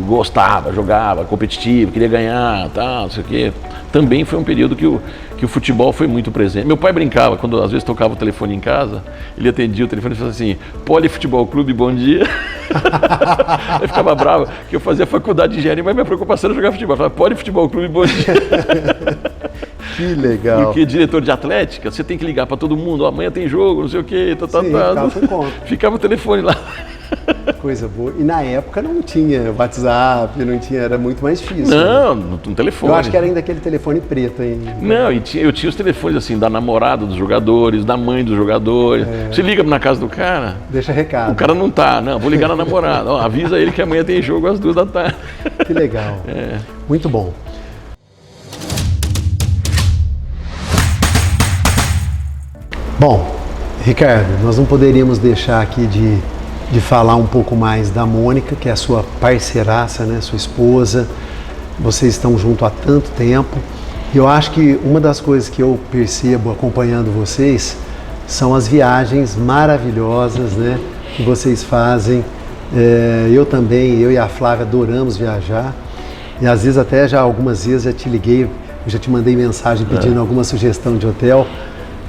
gostava, jogava, competitivo, queria ganhar, tal, não sei o quê. Também foi um período que o futebol foi muito presente. Meu pai brincava, quando às vezes tocava o telefone em casa, ele atendia o telefone e falava assim, Poli Futebol Clube, bom dia. Eu ficava bravo, que eu fazia faculdade de engenharia, mas minha preocupação era jogar futebol. Eu falava, Poli Futebol Clube, bom dia. Que legal. Porque diretor de atlética, você tem que ligar para todo mundo, amanhã tem jogo, não sei o quê, ficava o telefone lá. Coisa boa. E na época não tinha WhatsApp, era muito mais difícil. Não, no telefone. Eu acho que era ainda aquele telefone preto ainda. Não, eu tinha os telefones assim, da namorada dos jogadores, da mãe dos jogadores. Você liga na casa do cara. Deixa recado. O cara não tá, vou ligar na namorada. Avisa ele que amanhã tem jogo às 2 da tarde. Que legal. Muito bom. Bom, Ricardo, nós não poderíamos deixar aqui de falar um pouco mais da Mônica, que é a sua parceiraça, né, sua esposa. Vocês estão juntos há tanto tempo. E eu acho que uma das coisas que eu percebo acompanhando vocês são as viagens maravilhosas, né, que vocês fazem. Eu e a Flávia adoramos viajar. E às vezes até algumas vezes já te liguei, eu já te mandei mensagem pedindo alguma sugestão de hotel.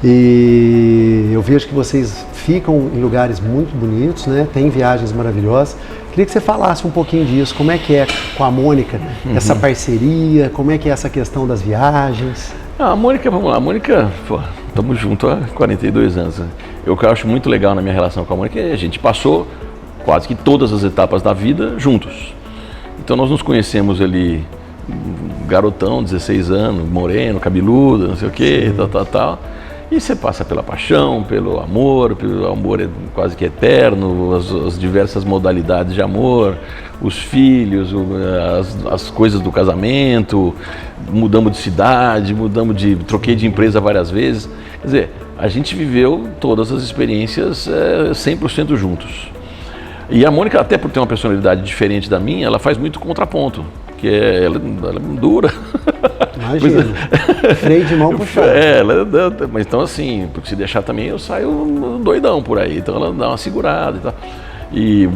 E eu vejo que vocês ficam em lugares muito bonitos, né? Tem viagens maravilhosas. Queria que você falasse um pouquinho disso, como é que é com a Mônica, essa parceria, como é que é essa questão das viagens? A Mônica, vamos lá, a Mônica, estamos juntos há 42 anos. O que eu acho muito legal na minha relação com a Mônica é que a gente passou quase que todas as etapas da vida juntos. Então nós nos conhecemos ali, garotão, 16 anos, moreno, cabeludo, não sei o quê, tal. E você passa pela paixão, pelo amor é quase que eterno, as diversas modalidades de amor, os filhos, as coisas do casamento, mudamos de cidade, troquei de empresa várias vezes. Quer dizer, a gente viveu todas as experiências 100% juntos. E a Mônica, até por ter uma personalidade diferente da minha, ela faz muito contraponto, que ela é dura. Imagina, freio de mão puxado. Mas então assim, porque se deixar também eu saio doidão por aí, então ela dá uma segurada e tal. E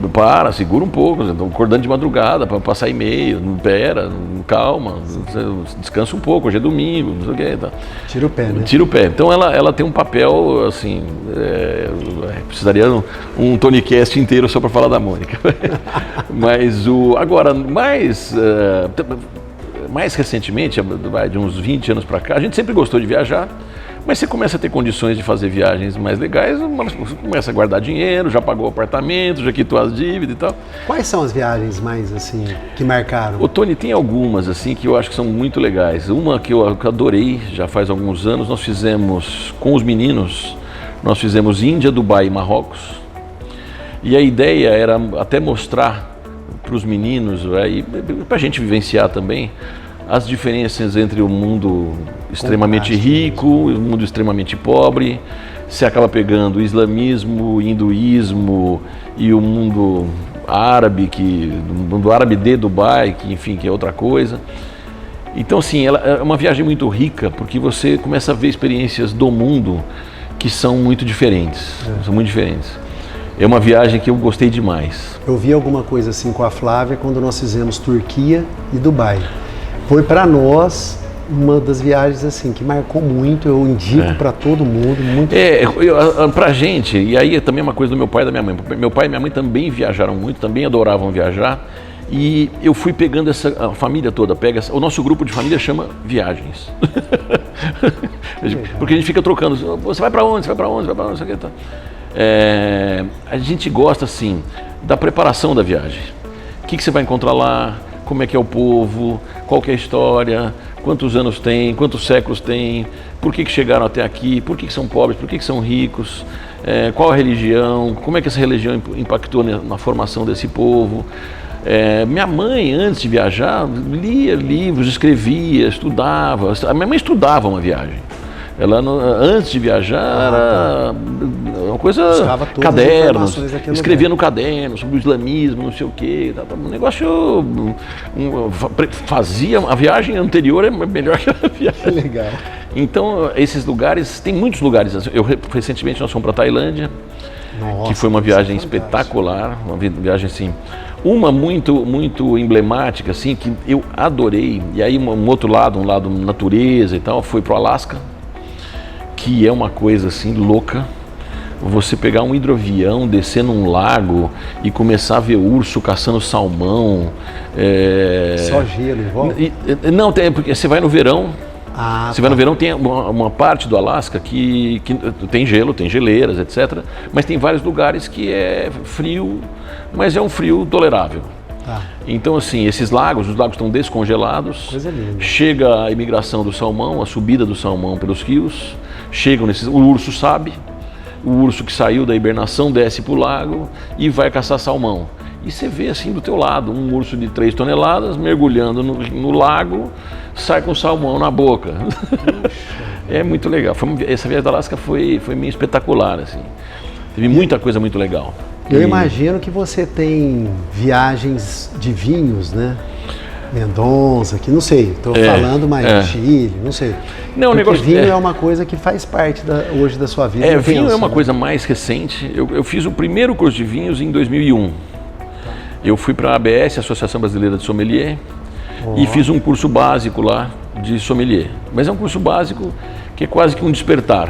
segura um pouco, então acordando de madrugada para passar e-mail, calma, descansa um pouco, hoje é domingo, não sei o que. Tá. Tira o pé, né? Tira o pé. Então ela tem um papel, assim, precisaria um Tonicast inteiro só para falar da Mônica. Mas agora, mais recentemente, de uns 20 anos para cá, a gente sempre gostou de viajar, mas você começa a ter condições de fazer viagens mais legais, você começa a guardar dinheiro, já pagou o apartamento, já quitou as dívidas e tal. Quais são as viagens mais, assim, que marcaram? O Tony, tem algumas, assim, que eu acho que são muito legais. Uma que eu adorei, já faz alguns anos, nós fizemos com os meninos, nós fizemos Índia, Dubai e Marrocos. E a ideia era até mostrar para os meninos, e para a gente vivenciar também, as diferenças entre o mundo extremamente rico e o mundo extremamente pobre. Você acaba pegando o islamismo, o hinduísmo e o mundo árabe, o mundo árabe de Dubai, que é outra coisa. Então, assim, ela é uma viagem muito rica, porque você começa a ver experiências do mundo que são muito diferentes. São muito diferentes. É uma viagem que eu gostei demais. Eu vi alguma coisa assim com a Flávia quando nós fizemos Turquia e Dubai. Foi para nós uma das viagens assim que marcou muito, eu indico para todo mundo. Muito pra gente, e aí também é uma coisa do meu pai e da minha mãe. Meu pai e minha mãe também viajaram muito, também adoravam viajar. E eu fui pegando a família toda, o nosso grupo de família chama Viagens. Porque a gente fica trocando, você vai para onde, você vai para onde, você vai para onde, você tá. A gente gosta assim da preparação da viagem. O que você vai encontrar lá, como é que é o povo, qual que é a história, quantos anos tem, quantos séculos tem, por que chegaram até aqui, por que são pobres, por que são ricos, qual a religião, como é que essa religião impactou na formação desse povo. Minha mãe, antes de viajar, lia livros, escrevia, estudava. A minha mãe estudava uma viagem. Ela, antes de viajar, era uma coisa, cadernos, escrevia no caderno sobre o islamismo, não sei o quê. Um negócio, fazia, a viagem anterior é melhor que a viagem. Que legal. Então, esses lugares, tem muitos lugares. Recentemente nós fomos para a Tailândia, que foi uma viagem espetacular, uma viagem assim, uma muito emblemática, assim, que eu adorei. E aí um outro lado, um lado natureza e tal, foi para o Alasca, que é uma coisa assim louca. Você pegar um hidroavião, descer num lago e começar a ver urso caçando salmão. Só gelo em volta? Não, porque você vai no verão. Você vai no verão, tem uma parte do Alasca que tem gelo, tem geleiras, etc. Mas tem vários lugares que é frio, mas é um frio tolerável. Então, assim, esses lagos, os lagos estão descongelados. Coisa linda. Chega a imigração do salmão, a subida do salmão pelos rios. O urso sabe. O urso que saiu da hibernação desce para o lago e vai caçar salmão. E você vê assim do teu lado, um urso de 3 toneladas mergulhando no lago, sai com salmão na boca. É muito legal. Essa viagem da Alasca foi meio espetacular, assim. Teve muita coisa muito legal. Eu imagino que você tem viagens de vinhos, né? Mendonça, que não sei, estou falando, mas Chile, não sei. Não, porque vinho é uma coisa que faz parte hoje da sua vida. Vinho é uma coisa mais recente. Eu fiz o primeiro curso de vinhos em 2001. Eu fui para a ABS, Associação Brasileira de Sommelier, e fiz um curso básico lá de sommelier. Mas é um curso básico que é quase que um despertar.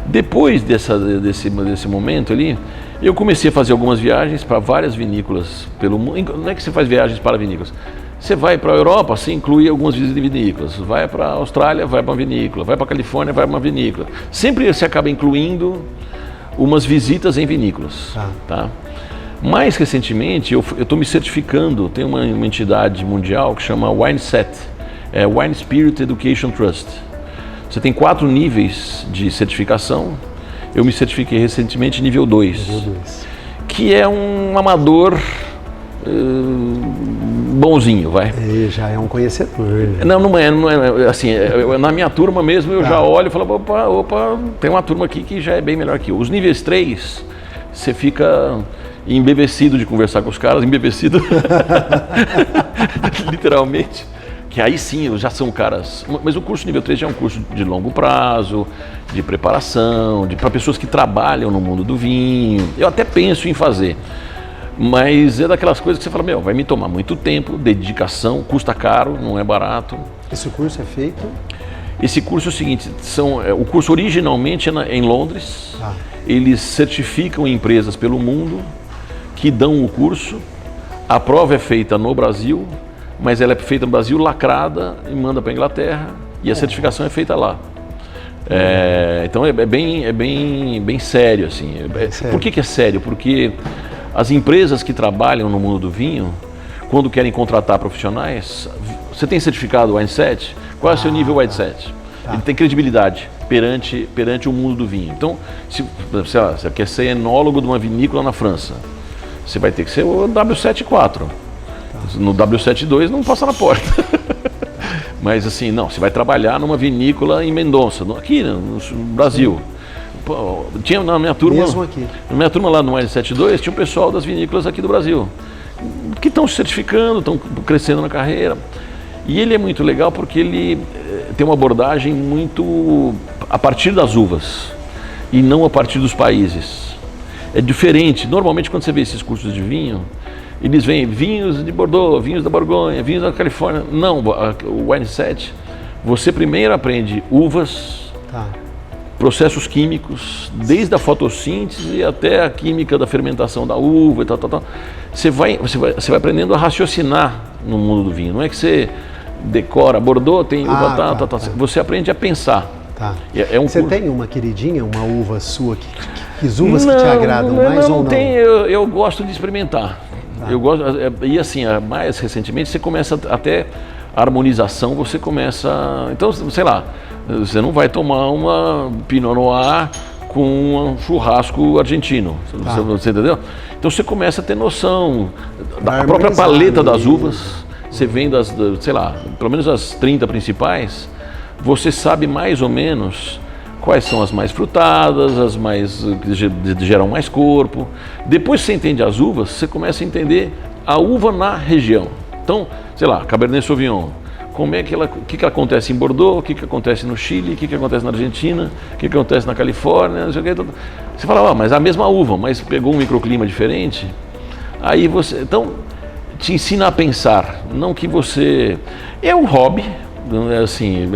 Depois desse momento ali, eu comecei a fazer algumas viagens para várias vinícolas pelo mundo. Não é que você faz viagens para vinícolas. Você vai para a Europa, você inclui algumas visitas de vinícolas. Vai para a Austrália, vai para uma vinícola. Vai para a Califórnia, vai para uma vinícola. Sempre você acaba incluindo umas visitas em vinícolas. Tá? Mais recentemente, eu estou me certificando. Tem uma entidade mundial que chama WineSet, Wine Spirit Education Trust. Você tem 4 níveis de certificação. Eu me certifiquei recentemente nível 2, que é um amador bonzinho, vai. Já é um conhecedor. Não é assim, na minha turma mesmo eu já olho e falo, opa, tem uma turma aqui que já é bem melhor que eu. Os níveis 3, você fica embevecido de conversar com os caras, embevecido, literalmente. Que aí sim, já são caras... Mas o curso nível 3 já é um curso de longo prazo, de preparação, para pessoas que trabalham no mundo do vinho. Eu até penso em fazer, mas é daquelas coisas que você fala, vai me tomar muito tempo, dedicação, custa caro, não é barato. Esse curso é feito? Esse curso é o seguinte, o curso originalmente é em Londres, eles certificam empresas pelo mundo que dão o curso, a prova é feita no Brasil, mas ela é feita no Brasil, lacrada, e manda para a Inglaterra, e a certificação é feita lá. Então é bem sério, assim. Por que é sério? Porque as empresas que trabalham no mundo do vinho, quando querem contratar profissionais, você tem certificado WineSet? Qual é o seu nível WineSet? Ele tem credibilidade perante o mundo do vinho. Então, se você quer ser enólogo de uma vinícola na França, você vai ter que ser o W74. No W72 não passa na porta. Mas assim, não, você vai trabalhar numa vinícola em Mendonça, aqui no Brasil. Pô, tinha na minha turma, mesmo aqui. Na minha turma lá no W72, tinha um pessoal das vinícolas aqui do Brasil, que estão se certificando, estão crescendo na carreira. E ele é muito legal porque ele tem uma abordagem muito a partir das uvas e não a partir dos países. É diferente. Normalmente quando você vê esses cursos de vinho, eles vêm vinhos de Bordeaux, vinhos da Borgonha, vinhos da Califórnia. Não, o WineSet, você primeiro aprende uvas, processos químicos, desde a fotossíntese até a química da fermentação da uva e tal. Você vai aprendendo a raciocinar no mundo do vinho. Não é que você decora, Bordeaux tem uva tá. Você aprende a pensar. Tá. Você tem uma queridinha, uma uva sua que as uvas que te agradam mais ou não? Não tem, eu gosto de experimentar. Tá. Eu gosto, e assim, mais recentemente você começa até a harmonização, você começa, então, sei lá, você não vai tomar uma Pinot Noir com um churrasco argentino, você entendeu? Então você começa a ter noção da própria paleta das uvas, você vem sei lá, pelo menos as 30 principais, você sabe mais ou menos quais são as mais frutadas, as mais que geram mais corpo. Depois que você entende as uvas, você começa a entender a uva na região. Então, sei lá, Cabernet Sauvignon, o que acontece em Bordeaux, o que acontece no Chile, o que acontece na Argentina, o que acontece na Califórnia, não sei o que. Você fala, mas a mesma uva, mas pegou um microclima diferente. Aí você, então, te ensina a pensar, não que você... É um hobby, assim,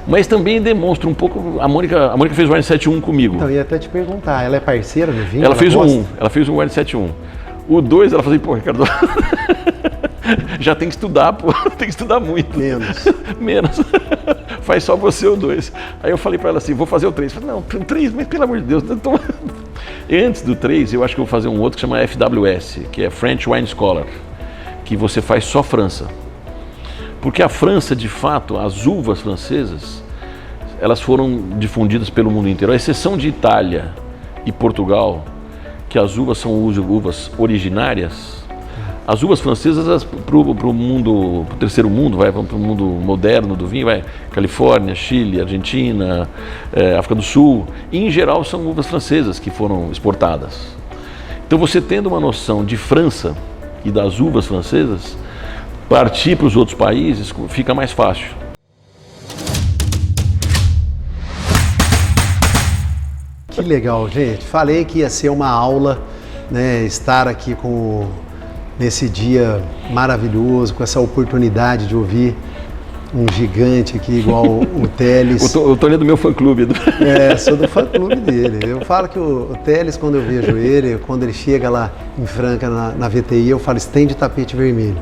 mas também demonstra um pouco. A Mônica fez o Wine 71 comigo. Então, eu ia até te perguntar, ela é parceira no vinho? Ela fez o Wine 71. O 2, ela falou assim, pô, Ricardo, já tem que estudar, pô, tem que estudar muito. Menos. Faz só você o 2. Aí eu falei para ela assim, vou fazer o 3. Falei, não, 3, mas pelo amor de Deus. Então... Antes do 3, eu acho que eu vou fazer um outro que chama FWS, que é French Wine Scholar, que você faz só França. Porque a França, de fato, as uvas francesas, elas foram difundidas pelo mundo inteiro. A exceção de Itália e Portugal, que as uvas são uvas originárias, as uvas francesas para o mundo, para o terceiro mundo, para o mundo moderno do vinho, Califórnia, Chile, Argentina, África do Sul, e em geral são uvas francesas que foram exportadas. Então você tendo uma noção de França e das uvas francesas, partir para os outros países fica mais fácil. Que legal, gente. Falei que ia ser uma aula, né, estar aqui nesse dia maravilhoso, com essa oportunidade de ouvir um gigante aqui igual o Teles. O Tony é do meu fã-clube. Sou do fã-clube dele. Eu falo que o Teles, quando eu vejo ele, quando ele chega lá em Franca, na VTI, eu falo, estende tapete vermelho.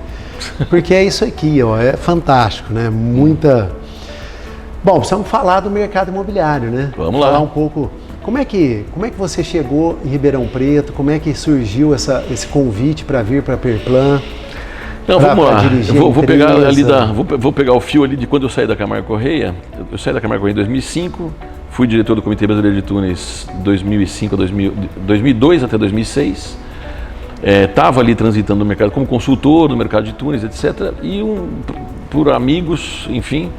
Porque é isso aqui, ó, é fantástico, né? Bom, precisamos falar do mercado imobiliário, né? Vamos lá. Falar um pouco, como é que você chegou em Ribeirão Preto, como é que surgiu esse convite para vir para a Perplan? Não, vamos lá, vou pegar o fio ali de quando eu saí da Camargo Correia. Eu saí da Camargo Correia em 2005, fui diretor do Comitê Brasileiro de Túneis 2002 até 2006. Estava ali transitando no mercado como consultor no mercado de túneis, etc. E por amigos, enfim,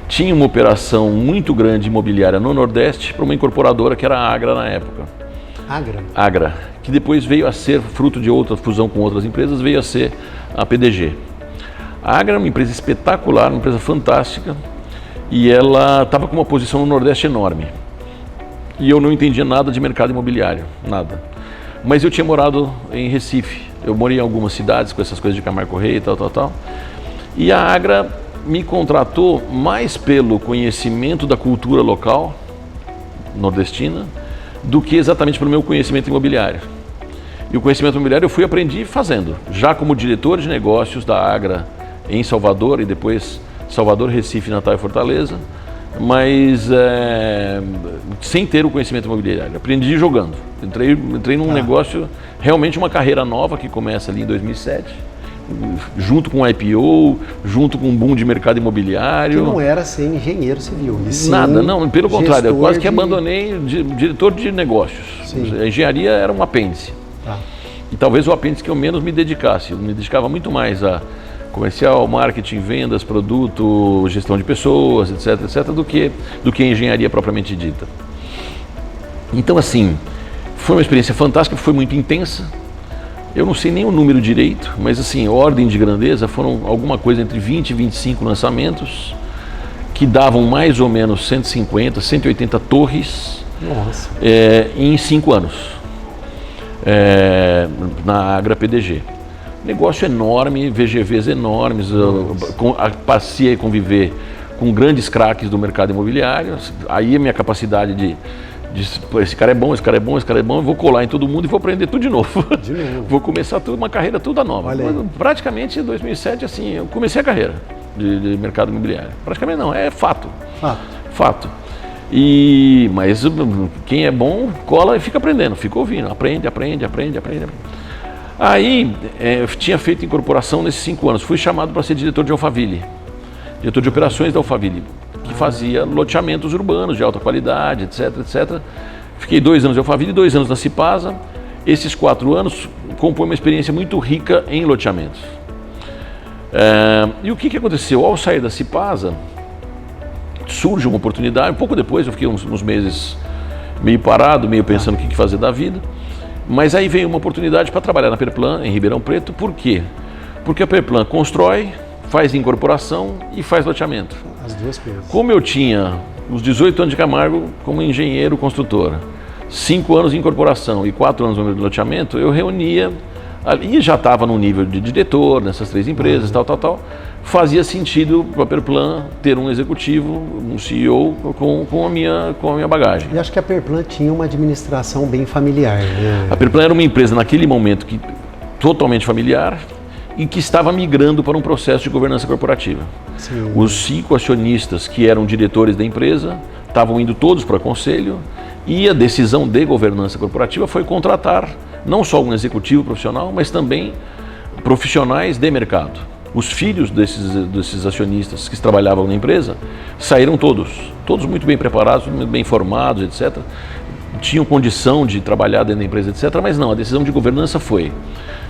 tinha uma operação muito grande imobiliária no Nordeste para uma incorporadora que era a Agra na época. Agra, que depois veio a ser, fruto de outra fusão com outras empresas, veio a ser a PDG. A Agra é uma empresa espetacular, uma empresa fantástica, e ela estava com uma posição no Nordeste enorme. E eu não entendia nada de mercado imobiliário, nada. Mas eu tinha morado em Recife, eu morei em algumas cidades com essas coisas de Camargo Correia e tal. E a Agra me contratou mais pelo conhecimento da cultura local, nordestina, do que exatamente pelo meu conhecimento imobiliário. E o conhecimento imobiliário eu aprendi fazendo, já como diretor de negócios da Agra em Salvador e depois Salvador, Recife, Natal e Fortaleza, mas sem ter o conhecimento imobiliário. Aprendi jogando. Entrei num negócio, realmente uma carreira nova que começa ali em 2007, junto com o IPO, junto com um boom de mercado imobiliário. Que não era ser engenheiro civil. Nada, não, pelo contrário, eu quase que abandonei diretor de negócios. Sim. A engenharia era um apêndice. E talvez o apêndice que eu menos me dedicasse. Eu me dedicava muito mais a comercial, marketing, vendas, produto, gestão de pessoas, etc, do que a engenharia propriamente dita. Então, assim, foi uma experiência fantástica, foi muito intensa. Eu não sei nem o número direito, mas assim, ordem de grandeza, foram alguma coisa entre 20 e 25 lançamentos, que davam mais ou menos 150, 180 torres. Nossa. Em 5 anos, na Agra PDG. Negócio enorme, VGVs enormes, passei a conviver com grandes craques do mercado imobiliário. Aí a minha capacidade de esse cara é bom, eu vou colar em todo mundo e vou aprender tudo de novo. Vou começar uma carreira toda nova. Praticamente em 2007, assim, eu comecei a carreira. de mercado imobiliário. Praticamente não, é fato. Ah, Fato. Mas quem é bom, cola e fica aprendendo, fica ouvindo, aprende. Aí, eu tinha feito incorporação nesses 5 anos, fui chamado para ser diretor de Alphaville, diretor de operações da Alphaville, que fazia loteamentos urbanos de alta qualidade, etc. Fiquei 2 anos em Alphaville, 2 anos na Cipasa. Esses 4 anos compõem uma experiência muito rica em loteamentos. E o que aconteceu? Ao sair da Cipasa, surge uma oportunidade. Um pouco depois, eu fiquei uns meses meio parado, meio pensando o que fazer da vida. Mas aí veio uma oportunidade para trabalhar na Perplan, em Ribeirão Preto. Por quê? Porque a Perplan constrói, faz incorporação e faz loteamento. as duas coisas. Como eu tinha os 18 anos de Camargo como engenheiro construtor, 5 anos em incorporação e 4 anos no loteamento, eu reunia, e já estava no nível de diretor nessas 3 empresas, tal. Fazia sentido para a Perplan ter um executivo, um CEO com a minha bagagem. E acho que a Perplan tinha uma administração bem familiar, né? A Perplan era uma empresa naquele momento totalmente familiar e que estava migrando para um processo de governança corporativa. Sim. Os 5 acionistas que eram diretores da empresa estavam indo todos para conselho e a decisão de governança corporativa foi contratar não só um executivo profissional, mas também profissionais de mercado. Os filhos desses acionistas que trabalhavam na empresa saíram todos muito bem preparados, muito bem formados, etc. Tinham condição de trabalhar dentro da empresa, etc. Mas não, a decisão de governança foi: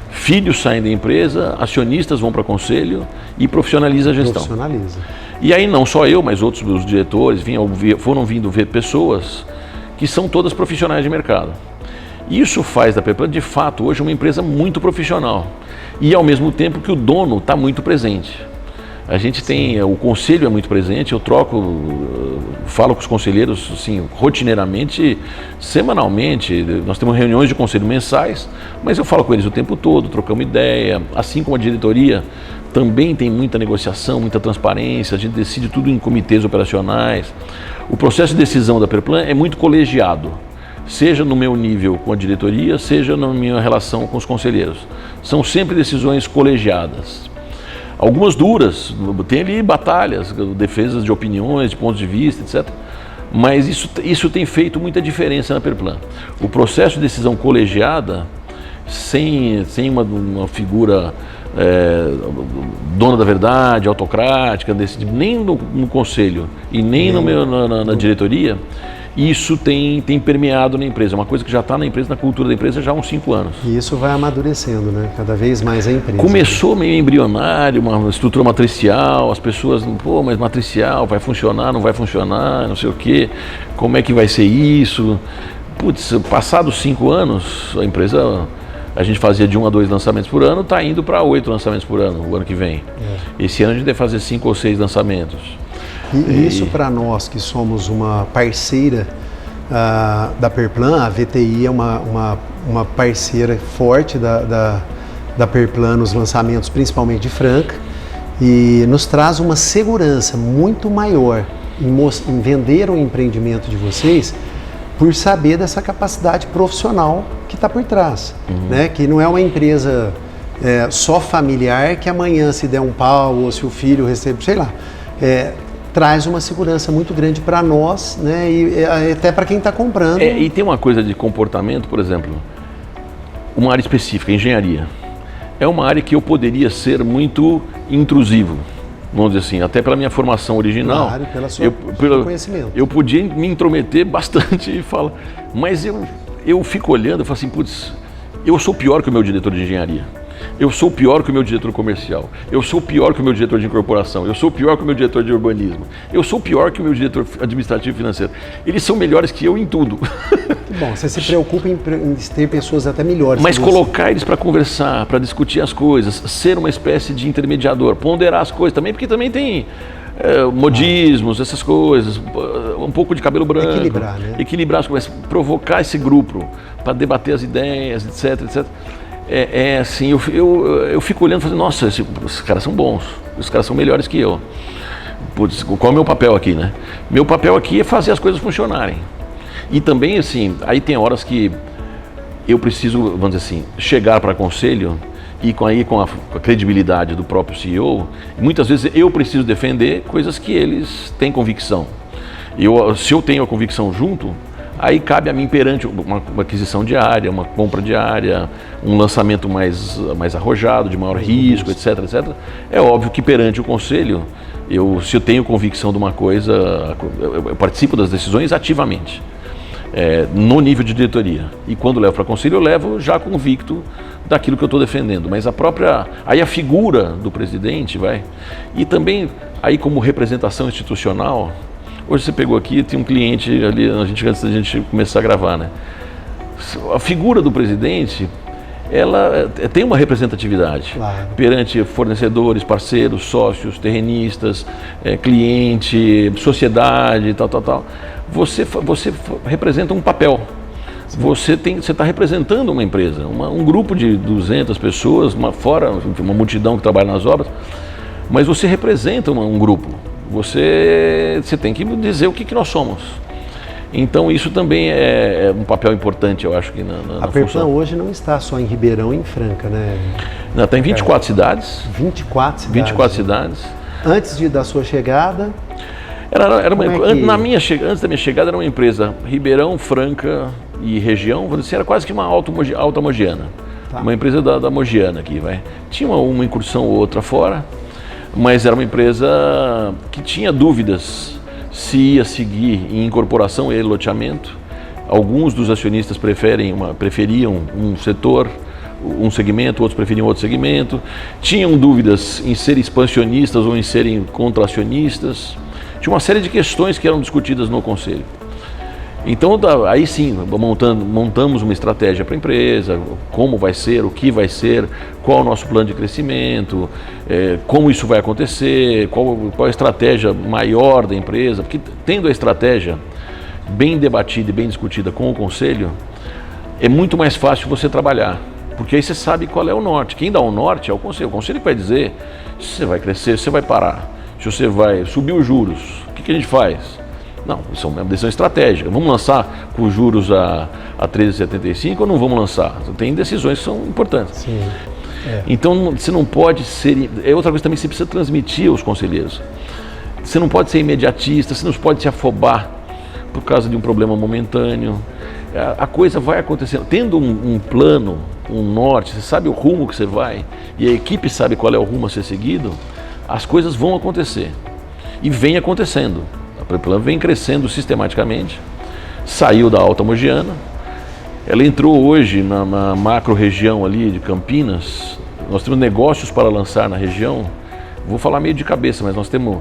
filhos saem da empresa, acionistas vão para conselho e profissionaliza a gestão. Profissionaliza. E aí não só eu, mas outros dos diretores foram vindo ver pessoas que são todas profissionais de mercado. Isso faz da Perplan, de fato, hoje uma empresa muito profissional. E ao mesmo tempo que o dono está muito presente. A gente tem, o conselho é muito presente, eu falo com os conselheiros assim, rotineiramente, semanalmente, nós temos reuniões de conselho mensais, mas eu falo com eles o tempo todo, trocamos ideia, assim como a diretoria também tem muita negociação, muita transparência, a gente decide tudo em comitês operacionais. O processo de decisão da Perplan é muito colegiado, seja no meu nível com a diretoria, seja na minha relação com os conselheiros. São sempre decisões colegiadas. Algumas duras, tem ali batalhas, defesas de opiniões, de pontos de vista, etc. Mas isso tem feito muita diferença na Perplan. O processo de decisão colegiada, sem uma figura dona da verdade, autocrática, nem no conselho e nem na diretoria, isso tem permeado na empresa. É uma coisa que já está na empresa, na cultura da empresa já há uns 5 anos. E isso vai amadurecendo, né? Cada vez mais a empresa. Começou meio embrionário, uma estrutura matricial, as pessoas, mas matricial, vai funcionar, não vai funcionar, não sei o quê, como é que vai ser isso? Putz, passados 5 anos, a empresa, a gente fazia de 1 a 2 lançamentos por ano, está indo para 8 lançamentos por ano, o ano que vem. Esse ano a gente deve fazer 5 ou 6 lançamentos. E isso para nós que somos uma parceira da Perplan, a VTI é uma parceira forte da Perplan nos lançamentos, principalmente de Franca, e nos traz uma segurança muito maior em vender o empreendimento de vocês por saber dessa capacidade profissional que está por trás, né? Que não é uma empresa só familiar que amanhã se der um pau ou se o filho recebe, sei lá, traz uma segurança muito grande para nós, né? E até para quem está comprando. E tem uma coisa de comportamento, por exemplo, uma área específica, engenharia. É uma área que eu poderia ser muito intrusivo, vamos dizer assim, até pela minha formação original. Claro, pelo seu conhecimento. Eu podia me intrometer bastante e falar, mas eu fico olhando e falo assim, putz, eu sou pior que o meu diretor de engenharia. Eu sou pior que o meu diretor comercial, eu sou pior que o meu diretor de incorporação, eu sou pior que o meu diretor de urbanismo, eu sou pior que o meu diretor administrativo e financeiro. Eles são melhores que eu em tudo. Bom, você se preocupa em ter pessoas até melhores. Mas colocar eles para conversar, para discutir as coisas, ser uma espécie de intermediador, ponderar as coisas também, porque também tem modismos, essas coisas, um pouco de cabelo branco. Equilibrar, né? Equilibrar as coisas, provocar esse grupo para debater as ideias, etc. Assim, eu fico olhando e falando, nossa, esses caras são bons, os caras são melhores que eu. Putz, qual é o meu papel aqui, né? Meu papel aqui é fazer as coisas funcionarem. E também, assim, aí tem horas que eu preciso, vamos dizer assim, chegar para conselho e com a credibilidade do próprio CEO, muitas vezes eu preciso defender coisas que eles têm convicção. Se eu tenho a convicção junto, aí cabe a mim perante uma aquisição diária, uma compra diária, um lançamento mais arrojado, de maior risco, etc, etc. É óbvio que perante o conselho, se eu tenho convicção de uma coisa, eu participo das decisões ativamente, no nível de diretoria. E quando levo para conselho, eu levo já convicto daquilo que eu estou defendendo. Mas aí a figura do presidente e também aí como representação institucional. Hoje você pegou aqui, tem um cliente ali, antes da gente começar a gravar, né? A figura do presidente, ela tem uma representatividade, claro, perante fornecedores, parceiros, sócios, terrenistas, cliente, sociedade, tal. Você representa um papel. Sim. Você está representando uma empresa, um grupo de 200 pessoas, fora uma multidão que trabalha nas obras, mas você representa um grupo. Você tem que dizer o que nós somos. Então isso também é um papel importante, eu acho que na A Perplan hoje não está só em Ribeirão e em Franca, né? Não, está em 24 cidades. 24 cidades. 24 cidades. Antes da sua chegada? Antes da minha chegada era uma empresa Ribeirão, Franca e região, vou dizer, era quase que uma alta mogiana. Tá. Uma empresa da Mogiana aqui, Tinha uma incursão ou outra fora, mas era uma empresa que tinha dúvidas se ia seguir em incorporação e loteamento. Alguns dos acionistas preferiam um setor, um segmento, outros preferiam outro segmento. Tinham dúvidas em ser expansionistas ou em serem contracionistas. Tinha uma série de questões que eram discutidas no conselho. Então, aí sim, montamos uma estratégia para a empresa, como vai ser, o que vai ser, qual é o nosso plano de crescimento, como isso vai acontecer, qual a estratégia maior da empresa, porque tendo a estratégia bem debatida e bem discutida com o conselho, é muito mais fácil você trabalhar, porque aí você sabe qual é o norte. Quem dá o norte é o conselho que vai dizer se você vai crescer, se você vai parar, se você vai subir os juros, o que a gente faz? Não, isso é uma decisão estratégica. Vamos lançar com os juros a 13,75 ou não vamos lançar? Tem decisões que são importantes. Sim. Então, você não pode ser... outra coisa também que você precisa transmitir aos conselheiros. Você não pode ser imediatista, você não pode se afobar por causa de um problema momentâneo. A coisa vai acontecendo. Tendo um plano, um norte, você sabe o rumo que você vai e a equipe sabe qual é o rumo a ser seguido, as coisas vão acontecer. E vem acontecendo. A Perplan vem crescendo sistematicamente, saiu da Alta Mogiana, ela entrou hoje na macro região ali de Campinas. Nós temos negócios para lançar na região, vou falar meio de cabeça, mas nós temos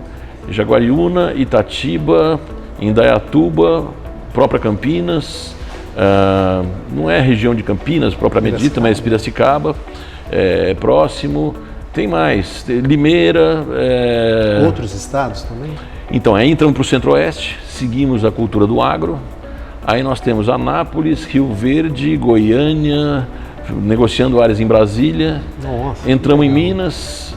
Jaguariúna, Itatiba, Indaiatuba, própria Campinas, não é a região de Campinas propriamente dita, mas Piracicaba, próximo, tem mais, Limeira. Outros estados também? Então, aí entramos para o Centro-Oeste, seguimos a cultura do agro, aí nós temos Anápolis, Rio Verde, Goiânia, negociando áreas em Brasília. Nossa, entramos em Minas,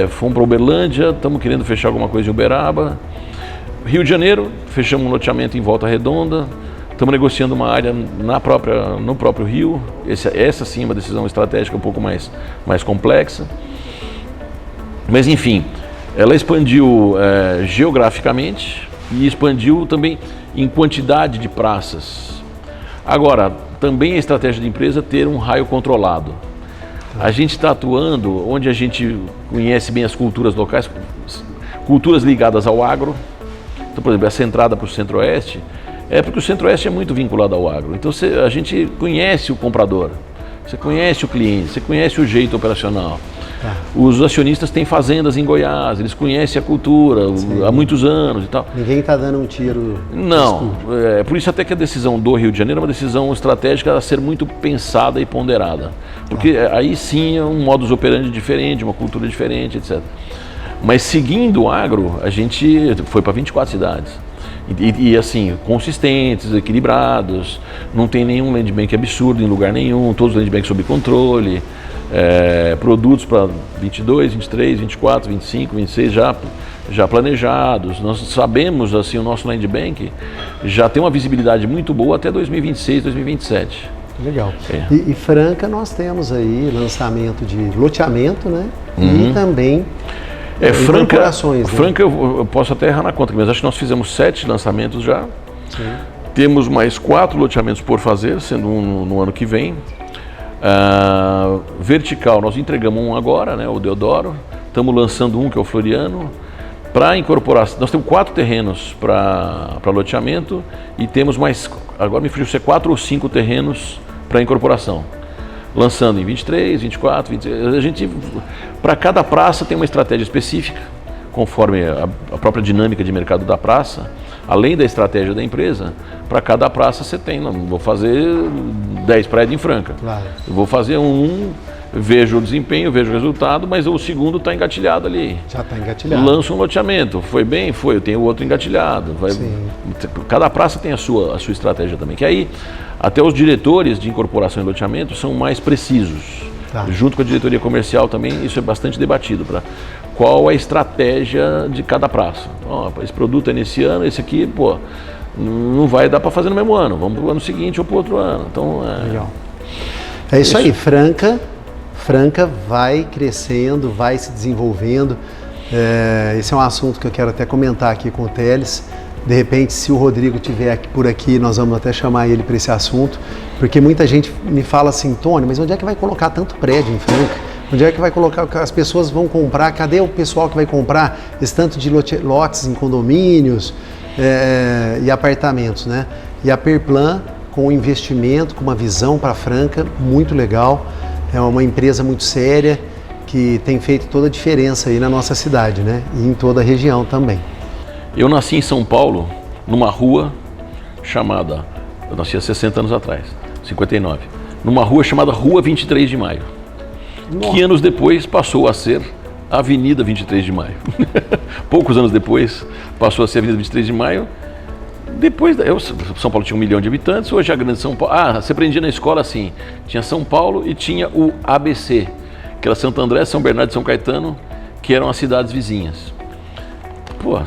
fomos para Uberlândia, estamos querendo fechar alguma coisa em Uberaba. Rio de Janeiro, fechamos um loteamento em Volta Redonda, estamos negociando uma área no próprio Rio. Essa sim é uma decisão estratégica um pouco mais complexa. Mas enfim, ela expandiu geograficamente e expandiu também em quantidade de praças. Agora, também a estratégia da empresa é ter um raio controlado. A gente está atuando onde a gente conhece bem as culturas locais, culturas ligadas ao agro. Então, por exemplo, essa entrada para o Centro-Oeste é porque o Centro-Oeste é muito vinculado ao agro. Então, a gente conhece o comprador, você conhece o cliente, você conhece o jeito operacional. Os acionistas têm fazendas em Goiás, eles conhecem a cultura há muitos anos e tal. Ninguém está dando um tiro. Não, por isso até que a decisão do Rio de Janeiro é uma decisão estratégica a ser muito pensada e ponderada. Porque aí sim é um modus operandi diferente, uma cultura diferente, etc. Mas seguindo o agro, a gente foi para 24 cidades. E assim, consistentes, equilibrados, não tem nenhum land bank absurdo em lugar nenhum, todos os land banks sob controle. Produtos para 22, 23, 24, 25, 26 já planejados. Nós sabemos, assim, o nosso land bank já tem uma visibilidade muito boa até 2026, 2027. Legal. E Franca nós temos aí lançamento de loteamento, né? E também incorporações. Franca eu posso até errar na conta, mas acho que nós fizemos 7 lançamentos já. Sim. Temos mais 4 loteamentos por fazer, sendo um no ano que vem. Vertical, nós entregamos um agora, né, o Deodoro. Estamos lançando um, que é o Floriano. Para incorporação, nós temos 4 terrenos para loteamento e temos mais, agora me fugiu se é 4 ou 5 terrenos para incorporação. Lançando em 23, 24, 26. A gente, para cada praça tem uma estratégia específica, conforme a própria dinâmica de mercado da praça. Além da estratégia da empresa, para cada praça você tem, não vou fazer 10 prédios em Franca. Claro. Eu vou fazer vejo o desempenho, vejo o resultado, mas o segundo está engatilhado ali. Já está engatilhado. Lança um loteamento, foi bem? Foi, eu tenho outro engatilhado. Cada praça tem a sua estratégia também, que aí até os diretores de incorporação e loteamento são mais precisos. Tá. Junto com a diretoria comercial também, isso é bastante debatido, para qual é a estratégia de cada praça. Esse produto é nesse ano, esse aqui, não vai dar para fazer no mesmo ano, vamos para o ano seguinte ou para o outro ano. Então, legal. É isso aí, Franca vai crescendo, vai se desenvolvendo. Esse é um assunto que eu quero até comentar aqui com o Teles. De repente, se o Rodrigo estiver por aqui, nós vamos até chamar ele para esse assunto, porque muita gente me fala assim, Tony, mas onde é que vai colocar tanto prédio em Franca? Onde é que vai colocar, as pessoas vão comprar, cadê o pessoal que vai comprar esse tanto de lotes em condomínios e apartamentos, né? E a Perplan, com investimento, com uma visão para Franca, muito legal. É uma empresa muito séria que tem feito toda a diferença aí na nossa cidade, né? E em toda a região também. Eu nasci em São Paulo, numa rua chamada, eu nasci há 60 anos atrás, 59, numa rua chamada Rua 23 de Maio, que anos depois passou a ser Avenida 23 de Maio. Poucos anos depois passou a ser Avenida 23 de Maio. Depois, São Paulo tinha 1 milhão de habitantes, hoje a grande São Paulo... você aprendia na escola assim, tinha São Paulo e tinha o ABC, que era Santo André, São Bernardo e São Caetano, que eram as cidades vizinhas.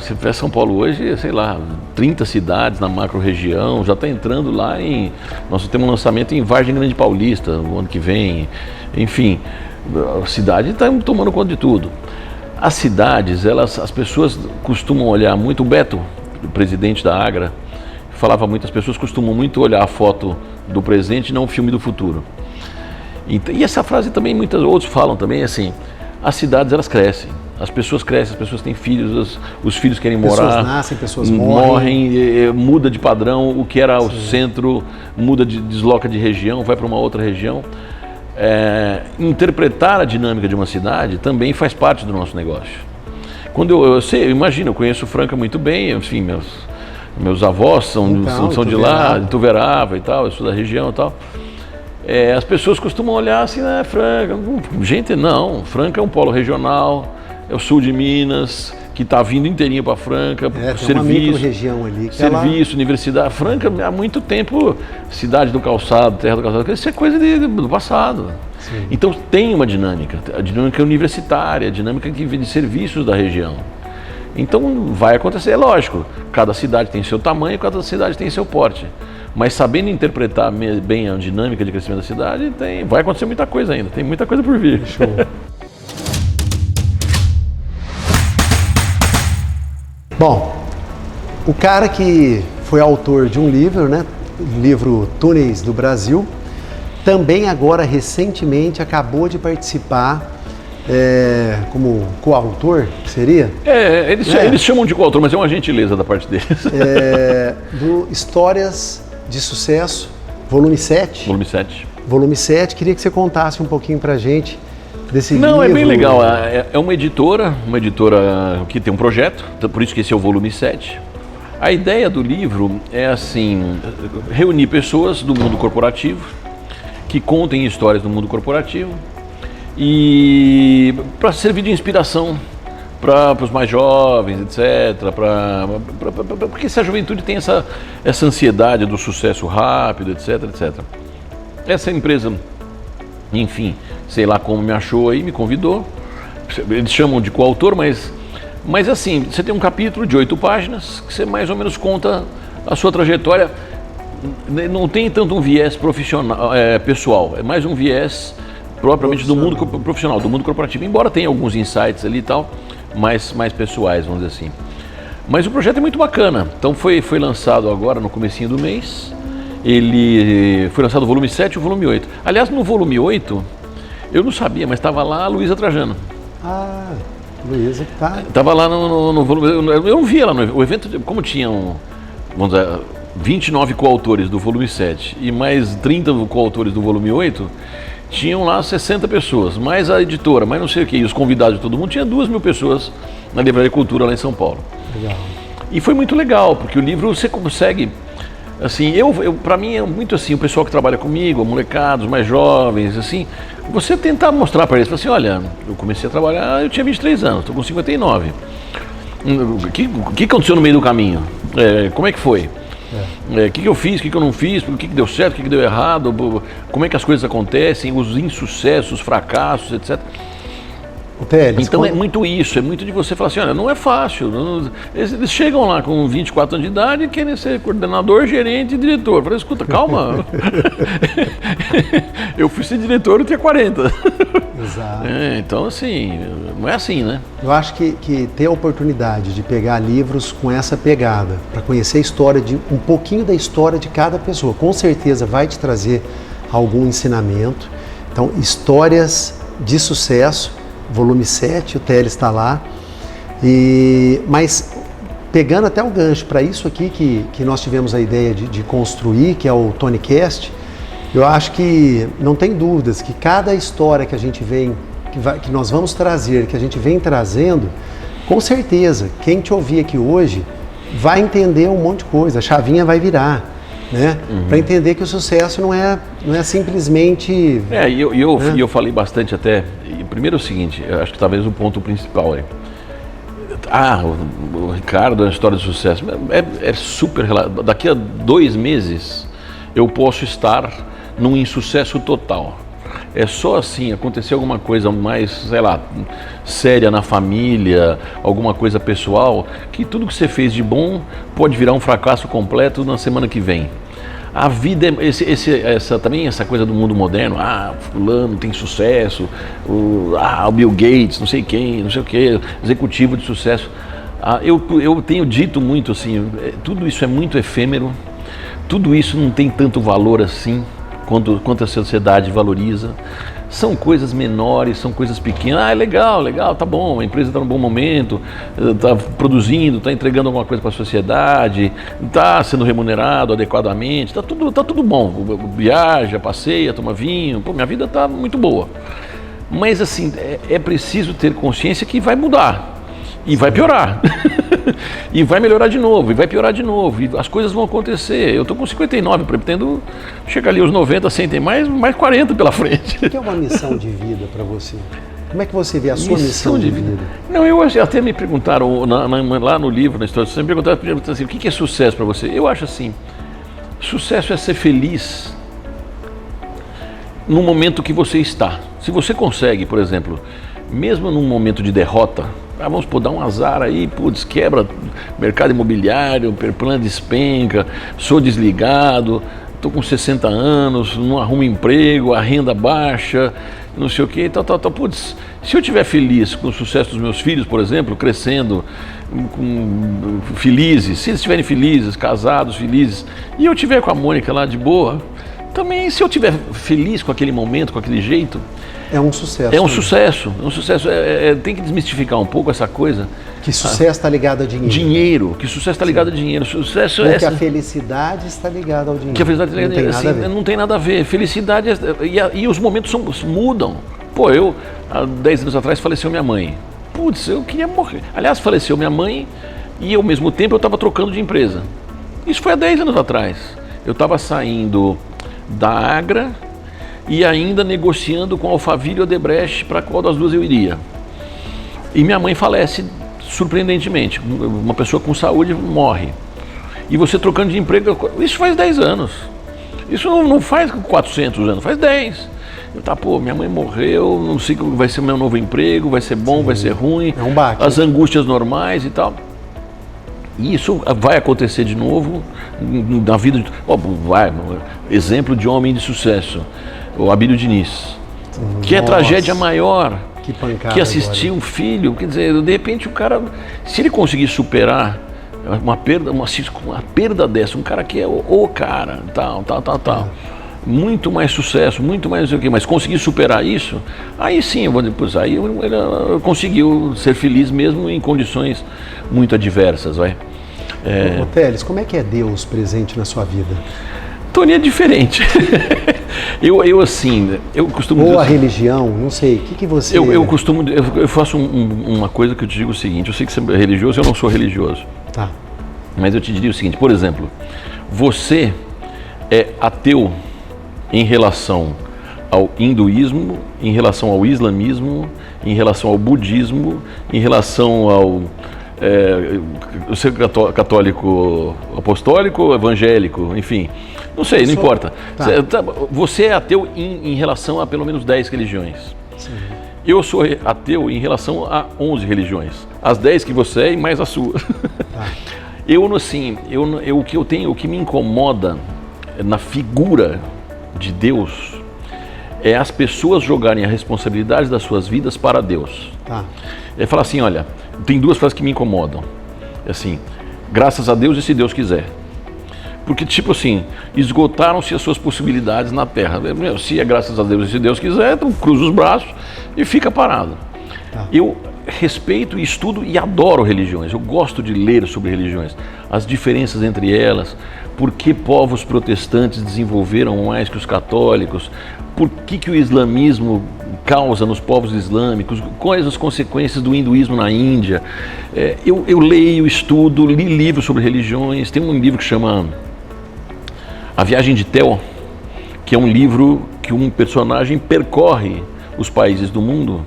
Se tiver São Paulo hoje, sei lá, 30 cidades na macro-região, já está entrando lá em... Nós temos um lançamento em Vargem Grande Paulista, no ano que vem, enfim, a cidade está tomando conta de tudo. As cidades, as pessoas costumam olhar muito, o Beto, o presidente da Agra, falava muito, as pessoas costumam muito olhar a foto do presente e não o filme do futuro. E essa frase também, muitos outros falam também, assim, as cidades elas crescem, as pessoas crescem, as pessoas têm filhos, os filhos querem morar. Pessoas nascem, pessoas morrem. Muda de padrão, o que era o centro, desloca de região, vai para uma outra região. Interpretar a dinâmica de uma cidade também faz parte do nosso negócio. Quando eu imagino, eu conheço Franca muito bem, enfim, meus avós são de lá, de Ituverava e tal, eu sou da região e tal. As pessoas costumam olhar assim, Franca, gente, não, Franca é um polo regional, é o sul de Minas, que está vindo inteirinho para Franca, serviço, região ali, serviço, universidade. Franca, há muito tempo, cidade do calçado, terra do calçado, isso é coisa do passado. Sim. Então tem uma dinâmica, a dinâmica universitária, a dinâmica de serviços da região. Então vai acontecer, é lógico, cada cidade tem seu tamanho, cada cidade tem seu porte. Mas sabendo interpretar bem a dinâmica de crescimento da cidade, vai acontecer muita coisa ainda, tem muita coisa por vir. Show. Bom, o cara que foi autor de um livro, né? O livro Túneis do Brasil, também agora recentemente acabou de participar como coautor, seria? Eles chamam de coautor, mas é uma gentileza da parte deles. Do Histórias de Sucesso, volume 7. Volume 7. Volume 7, queria que você contasse um pouquinho pra gente desse livro. Não, é bem legal, é uma editora que tem um projeto, por isso que esse é o volume 7. A ideia do livro é assim, reunir pessoas do mundo corporativo, que contem histórias do mundo corporativo e para servir de inspiração para os mais jovens, etc. Porque essa juventude tem essa ansiedade do sucesso rápido, etc, etc. Essa empresa, enfim, sei lá como me achou aí, me convidou. Eles chamam de coautor, mas assim, você tem um capítulo de 8 páginas que você mais ou menos conta a sua trajetória não tem tanto um viés profissional, pessoal, é mais um viés propriamente do mundo profissional, do mundo corporativo, embora tenha alguns insights ali e tal, mais pessoais, vamos dizer assim. Mas o projeto é muito bacana, então foi lançado agora no comecinho do mês, ele foi lançado o volume 7 e o volume 8. Aliás, no volume 8, eu não sabia, mas estava lá a Luísa Trajano. Ah, Luísa, tá. Estava lá no volume, eu não via lá no evento, como tinham, vamos dizer, 29 coautores do volume 7 e mais 30 coautores do volume 8, tinham lá 60 pessoas, mais a editora, mais não sei o que, e os convidados de todo mundo, tinha 2.000 pessoas na Livraria Cultura lá em São Paulo. Legal. E foi muito legal, porque o livro você consegue, assim, para mim é muito assim, o pessoal que trabalha comigo, molecados, mais jovens, assim, você tentar mostrar para eles, assim, olha, eu comecei a trabalhar, eu tinha 23 anos, estou com 59. O que aconteceu no meio do caminho? Como é que foi? O que eu fiz, o que eu não fiz, o que deu certo, o que deu errado, como é que as coisas acontecem, os insucessos, os fracassos, etc. Então é muito isso, é muito de você falar assim, olha, não é fácil. Eles chegam lá com 24 anos de idade e querem ser coordenador, gerente e diretor. Eu falei, escuta, calma. Eu fui ser diretor, eu tinha 40. Exato. Então, assim, não é assim, né? Eu acho que ter a oportunidade de pegar livros com essa pegada, para conhecer a história, um pouquinho da história de cada pessoa, com certeza vai te trazer algum ensinamento. Então, histórias de sucesso, volume 7, o Teles está lá. Mas pegando até o gancho para isso aqui que nós tivemos a ideia de construir, que é o TonyCast, eu acho que não tem dúvidas que cada história que a gente vem, que nós vamos trazer, que a gente vem trazendo, com certeza, quem te ouvir aqui hoje vai entender um monte de coisa, a chavinha vai virar, né? Para entender que o sucesso não é simplesmente... Eu falei bastante até, primeiro é o seguinte, eu acho que talvez o ponto principal é, o Ricardo, a história de sucesso, é super, daqui a 2 meses eu posso estar num insucesso total. É só assim, acontecer alguma coisa mais, sei lá, séria na família, alguma coisa pessoal, que tudo que você fez de bom pode virar um fracasso completo na semana que vem. A vida é também essa coisa do mundo moderno, fulano tem sucesso, o Bill Gates, não sei quem, não sei o que, executivo de sucesso. Eu tenho dito muito assim, tudo isso é muito efêmero, tudo isso não tem tanto valor assim, quanto a sociedade valoriza. São coisas menores, são coisas pequenas. É legal, tá bom, a empresa está num bom momento, está produzindo, está entregando alguma coisa para a sociedade, está sendo remunerado adequadamente, está tudo bom. Viaja, passeia, toma vinho, minha vida está muito boa. Mas assim, é preciso ter consciência que vai mudar. E vai piorar, e vai melhorar de novo, e vai piorar de novo, e as coisas vão acontecer. Eu estou com 59, pretendo chegar ali aos 90, 100, tem mais 40 pela frente. O que é uma missão de vida para você? Como é que você vê a sua missão de vida? Não, eu até me perguntaram, lá no livro, na história, você me perguntaram assim, o que é sucesso para você? Eu acho assim, sucesso é ser feliz no momento que você está. Se você consegue, por exemplo, mesmo num momento de derrota, vamos dar um azar aí, quebra mercado imobiliário, plano despenca, sou desligado, estou com 60 anos, não arrumo emprego, a renda baixa, não sei o que, tal. Se eu estiver feliz com o sucesso dos meus filhos, por exemplo, crescendo, felizes, se eles estiverem felizes, casados, felizes, e eu estiver com a Mônica lá de boa, também se eu estiver feliz com aquele momento, com aquele jeito, é um sucesso. É um sucesso. Tem que desmistificar um pouco essa coisa. Que sucesso está ligado ao dinheiro. Que sucesso está ligado ao dinheiro. Sucesso que a felicidade está ligada ao dinheiro. Que a felicidade não tem nada a ver. Não tem nada a ver. Felicidade e os momentos mudam. Eu há 10 anos atrás faleceu minha mãe. Eu queria morrer. Aliás, faleceu minha mãe e ao mesmo tempo eu estava trocando de empresa. Isso foi há 10 anos atrás. Eu estava saindo da Agra e ainda negociando com a Alphaville e Odebrecht para qual das duas eu iria. E minha mãe falece surpreendentemente, uma pessoa com saúde morre. E você trocando de emprego, isso faz 10 anos. Isso não faz 400 anos, faz 10. Minha mãe morreu, não sei como vai ser o meu novo emprego, vai ser bom, vai ser ruim, é um baque. As angústias normais e tal. E isso vai acontecer de novo na vida. Exemplo de homem de sucesso, o Abílio Diniz. Que é tragédia maior que assistir agora. Um filho. Quer dizer, de repente o cara, se ele conseguir superar uma perda dessa, um cara que é o cara, tal. Muito mais sucesso, muito mais não sei o quê, mas conseguir superar isso, aí sim, eu vou dizer, pois aí ele conseguiu ser feliz mesmo em condições muito adversas, vai. Ô Teles, como é que é Deus presente na sua vida? Tony, é diferente. eu costumo dizer Ou a assim, religião, não sei, o que você... eu faço uma coisa que eu te digo o seguinte, eu sei que você é religioso, eu não sou religioso. Tá. Mas eu te diria o seguinte, por exemplo, você é ateu em relação ao hinduísmo, em relação ao islamismo, em relação ao budismo, em relação ao ser católico apostólico, evangélico, enfim, não sei, não importa. Tá. Você é ateu em relação a pelo menos 10 religiões. Sim. Eu sou ateu em relação a 11 religiões, as 10 que você é e mais a sua. Tá. O que me incomoda na figura de Deus é as pessoas jogarem a responsabilidade das suas vidas para Deus. Tá. É falar assim, olha, tem duas frases que me incomodam. É assim, graças a Deus e se Deus quiser. Porque, tipo assim, esgotaram-se as suas possibilidades na Terra. Se é graças a Deus e se Deus quiser, então cruza os braços e fica parado. Tá. Eu respeito, estudo e adoro religiões. Eu gosto de ler sobre religiões, as diferenças entre elas, por que povos protestantes desenvolveram mais que os católicos, por que o islamismo causa nos povos islâmicos, quais as consequências do hinduísmo na Índia. Eu leio, estudo, li livros sobre religiões. Tem um livro que chama A Viagem de Theo, que é um livro que um personagem percorre os países do mundo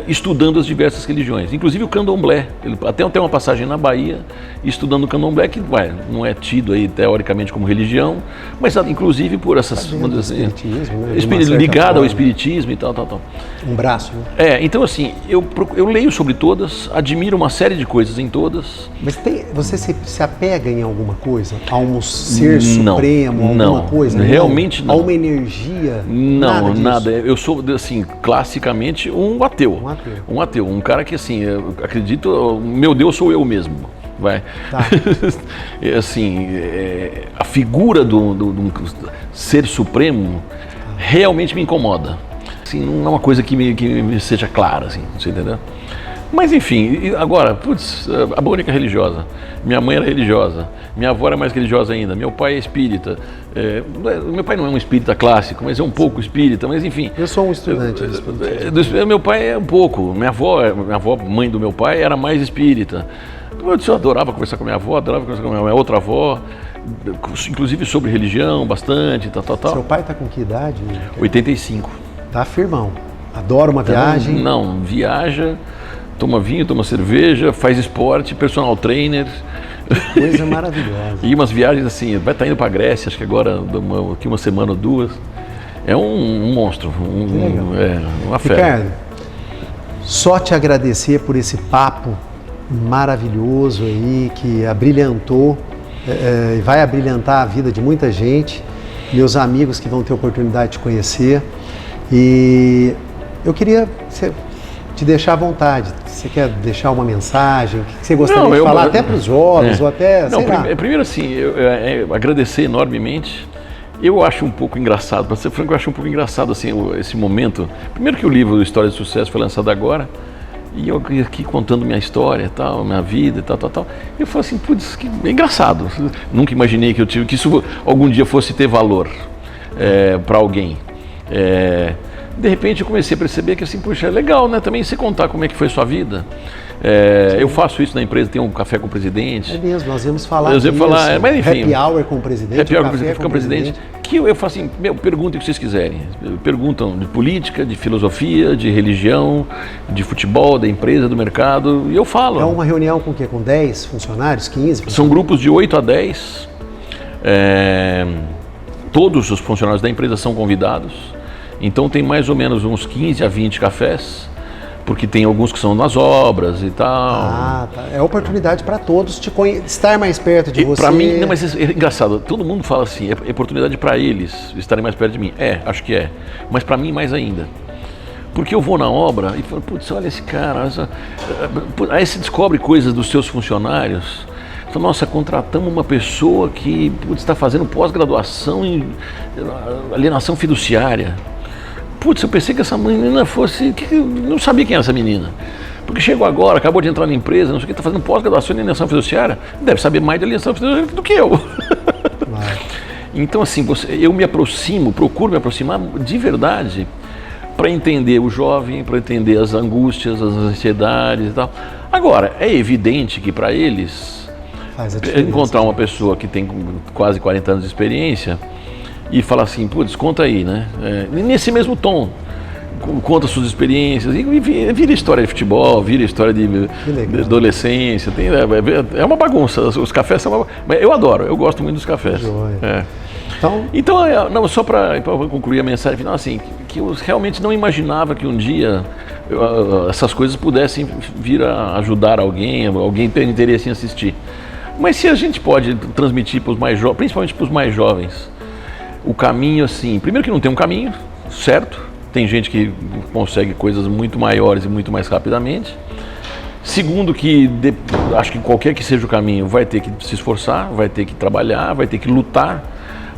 estudando as diversas religiões, inclusive o candomblé. Ele até tem uma passagem na Bahia estudando o candomblé, que não é tido aí teoricamente como religião, mas inclusive por essas, vamos dizer assim, espiritismo, né? Ligado ao espiritismo e tal. Um braço, né? Então assim, eu leio sobre todas, admiro uma série de coisas em todas. Mas você se apega em alguma coisa? A um ser supremo, alguma coisa? Realmente não. A uma energia? Não, nada. Eu sou, assim, classicamente um ateu. Um ateu. Um cara que, assim, eu acredito, meu Deus sou eu mesmo. Vai. Tá. Assim, a figura do ser supremo realmente me incomoda. Assim, não é uma coisa que me seja clara, assim, você entendeu? Mas enfim, agora, a Mônica é religiosa, minha mãe era religiosa, minha avó era mais religiosa ainda, meu pai é espírita, meu pai não é um espírita clássico, mas é um pouco espírita, mas enfim. Eu sou um estudante de espiritismo. Meu pai é um pouco, minha avó, mãe do meu pai, era mais espírita. Eu adorava conversar com minha avó, adorava conversar com minha outra avó, inclusive sobre religião, bastante, tal. Seu pai está com que idade? 85. Tá firmão. Adora uma viagem? Não, viaja, toma vinho, toma cerveja, faz esporte, personal trainer. Que coisa maravilhosa. E umas viagens assim, vai estar indo para a Grécia, acho que agora, aqui uma semana ou duas. É um monstro, uma fera. Ricardo, só te agradecer por esse papo maravilhoso aí, que abrilhantou e vai abrilhantar a vida de muita gente, meus amigos que vão ter oportunidade de conhecer. E eu queria te deixar à vontade. Você quer deixar uma mensagem? O que você gostaria de falar até para os jovens, ou até, sei lá. Primeiro assim, agradecer enormemente. Eu acho um pouco engraçado, para ser franco, eu acho um pouco engraçado assim, esse momento. Primeiro que o livro História de Sucesso foi lançado agora, e eu aqui contando minha história, tal, minha vida, tal. Eu falei assim, putz, que engraçado. Nunca imaginei que isso algum dia fosse ter valor para alguém. De repente eu comecei a perceber que assim, puxa, é legal, né? Também você contar como é que foi a sua vida. Eu faço isso na empresa, tenho um café com o presidente. É mesmo, nós íamos falar disso. Mas enfim. Happy hour com o presidente. Happy hour com o presidente. Que eu falo assim, perguntem o que vocês quiserem. Perguntam de política, de filosofia, de religião, de futebol, da empresa, do mercado, e eu falo. É uma reunião com o quê? Com 10 funcionários, 15 funcionários? São grupos de 8 a 10. Todos os funcionários da empresa são convidados. Então tem mais ou menos uns 15 a 20 cafés, porque tem alguns que são nas obras e tal. Ah, tá. É oportunidade para todos estar mais perto de você. Para mim, não, mas é engraçado, todo mundo fala assim, é oportunidade para eles estarem mais perto de mim. Acho que é, mas para mim mais ainda. Porque eu vou na obra e falo, putz, olha esse cara, aí você descobre coisas dos seus funcionários. Então, nossa, contratamos uma pessoa que está fazendo pós-graduação em alienação fiduciária. Putz, eu pensei que essa menina fosse... não sabia quem era essa menina. Porque chegou agora, acabou de entrar na empresa, não sei o que, está fazendo pós-graduação em alienação fiduciária. Deve saber mais de alienação fiduciária do que eu. Então, assim, eu me aproximo, procuro me aproximar de verdade para entender o jovem, para entender as angústias, as ansiedades e tal. Agora, é evidente que para eles, encontrar uma pessoa que tem quase 40 anos de experiência e falar assim, putz, conta aí, né? Nesse mesmo tom, conta suas experiências, e vira história de futebol, vira história de adolescência, é uma bagunça, os cafés são mas eu adoro, eu gosto muito dos cafés. Então não, só para concluir a mensagem final, assim, que eu realmente não imaginava que um dia essas coisas pudessem vir a ajudar alguém ter interesse em assistir. Mas se a gente pode transmitir para os mais jovens, principalmente para os mais jovens, o caminho, assim, primeiro que não tem um caminho certo, tem gente que consegue coisas muito maiores e muito mais rapidamente. Segundo que acho que qualquer que seja o caminho vai ter que se esforçar, vai ter que trabalhar, vai ter que lutar,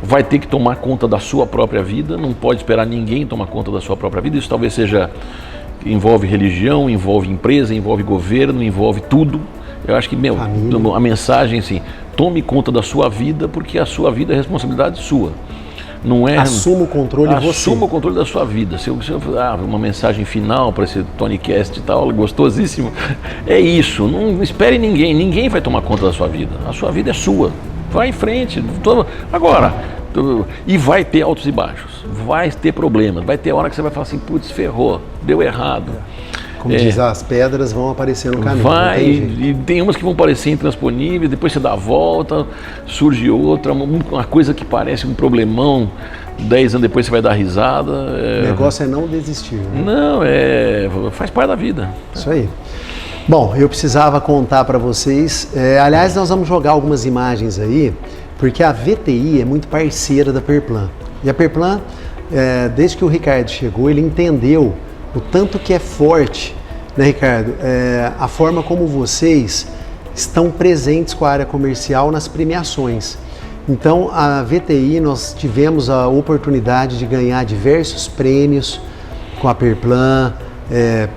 vai ter que tomar conta da sua própria vida, não pode esperar ninguém tomar conta da sua própria vida. Isso talvez envolve religião, envolve empresa, envolve governo, envolve tudo. Eu acho que, a mensagem assim, tome conta da sua vida, porque a sua vida é responsabilidade sua. Não é, assuma o controle Assuma o controle da sua vida. Se eu uma mensagem final para esse TonyCast e tal, gostosíssimo, é isso. Não espere ninguém vai tomar conta da sua vida. A sua vida é sua. Vai em frente. Agora, e vai ter altos e baixos, vai ter problemas, vai ter hora que você vai falar assim, putz, ferrou, deu errado. Como diz, as pedras vão aparecer no caminho. E tem umas que vão parecer intransponíveis, depois você dá a volta, surge outra, uma coisa que parece um problemão, 10 anos depois você vai dar risada. O negócio é não desistir. Né? Não, faz parte da vida. Isso aí. Bom, eu precisava contar para vocês, aliás, nós vamos jogar algumas imagens aí, porque a VTI é muito parceira da Perplan. E a Perplan, desde que o Ricardo chegou, ele entendeu o tanto que é forte, né, Ricardo? A forma como vocês estão presentes com a área comercial nas premiações. Então, a VTI, nós tivemos a oportunidade de ganhar diversos prêmios com a Perplan,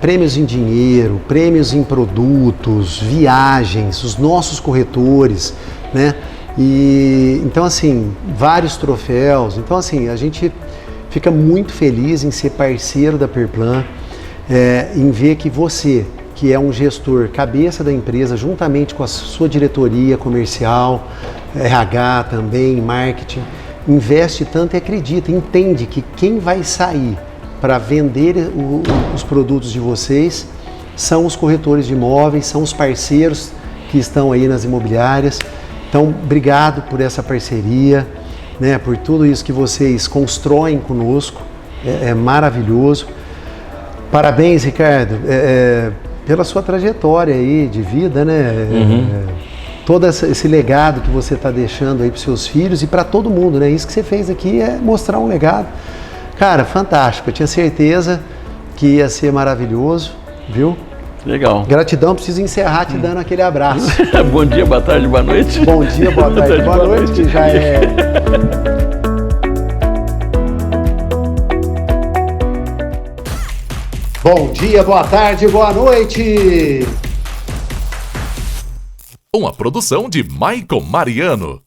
prêmios em dinheiro, prêmios em produtos, viagens, os nossos corretores, né? E então, assim, vários troféus. Então, assim, a gente fica muito feliz em ser parceiro da Perplan, em ver que você, que é um gestor cabeça da empresa, juntamente com a sua diretoria comercial, RH também, marketing, investe tanto e acredita, entende que quem vai sair para vender os produtos de vocês são os corretores de imóveis, são os parceiros que estão aí nas imobiliárias. Então, obrigado por essa parceria, né, por tudo isso que vocês constroem conosco, é maravilhoso. Parabéns, Ricardo, pela sua trajetória aí de vida, né? Todo esse legado que você está deixando aí para os seus filhos e para todo mundo, né? Isso que você fez aqui é mostrar um legado. Cara, fantástico, eu tinha certeza que ia ser maravilhoso, viu? Legal. Gratidão, preciso encerrar te dando aquele abraço. Bom dia, boa tarde, boa noite. Bom dia, boa tarde, boa noite, que já é... Bom dia, boa tarde, boa noite. Uma produção de Maicon Mariano.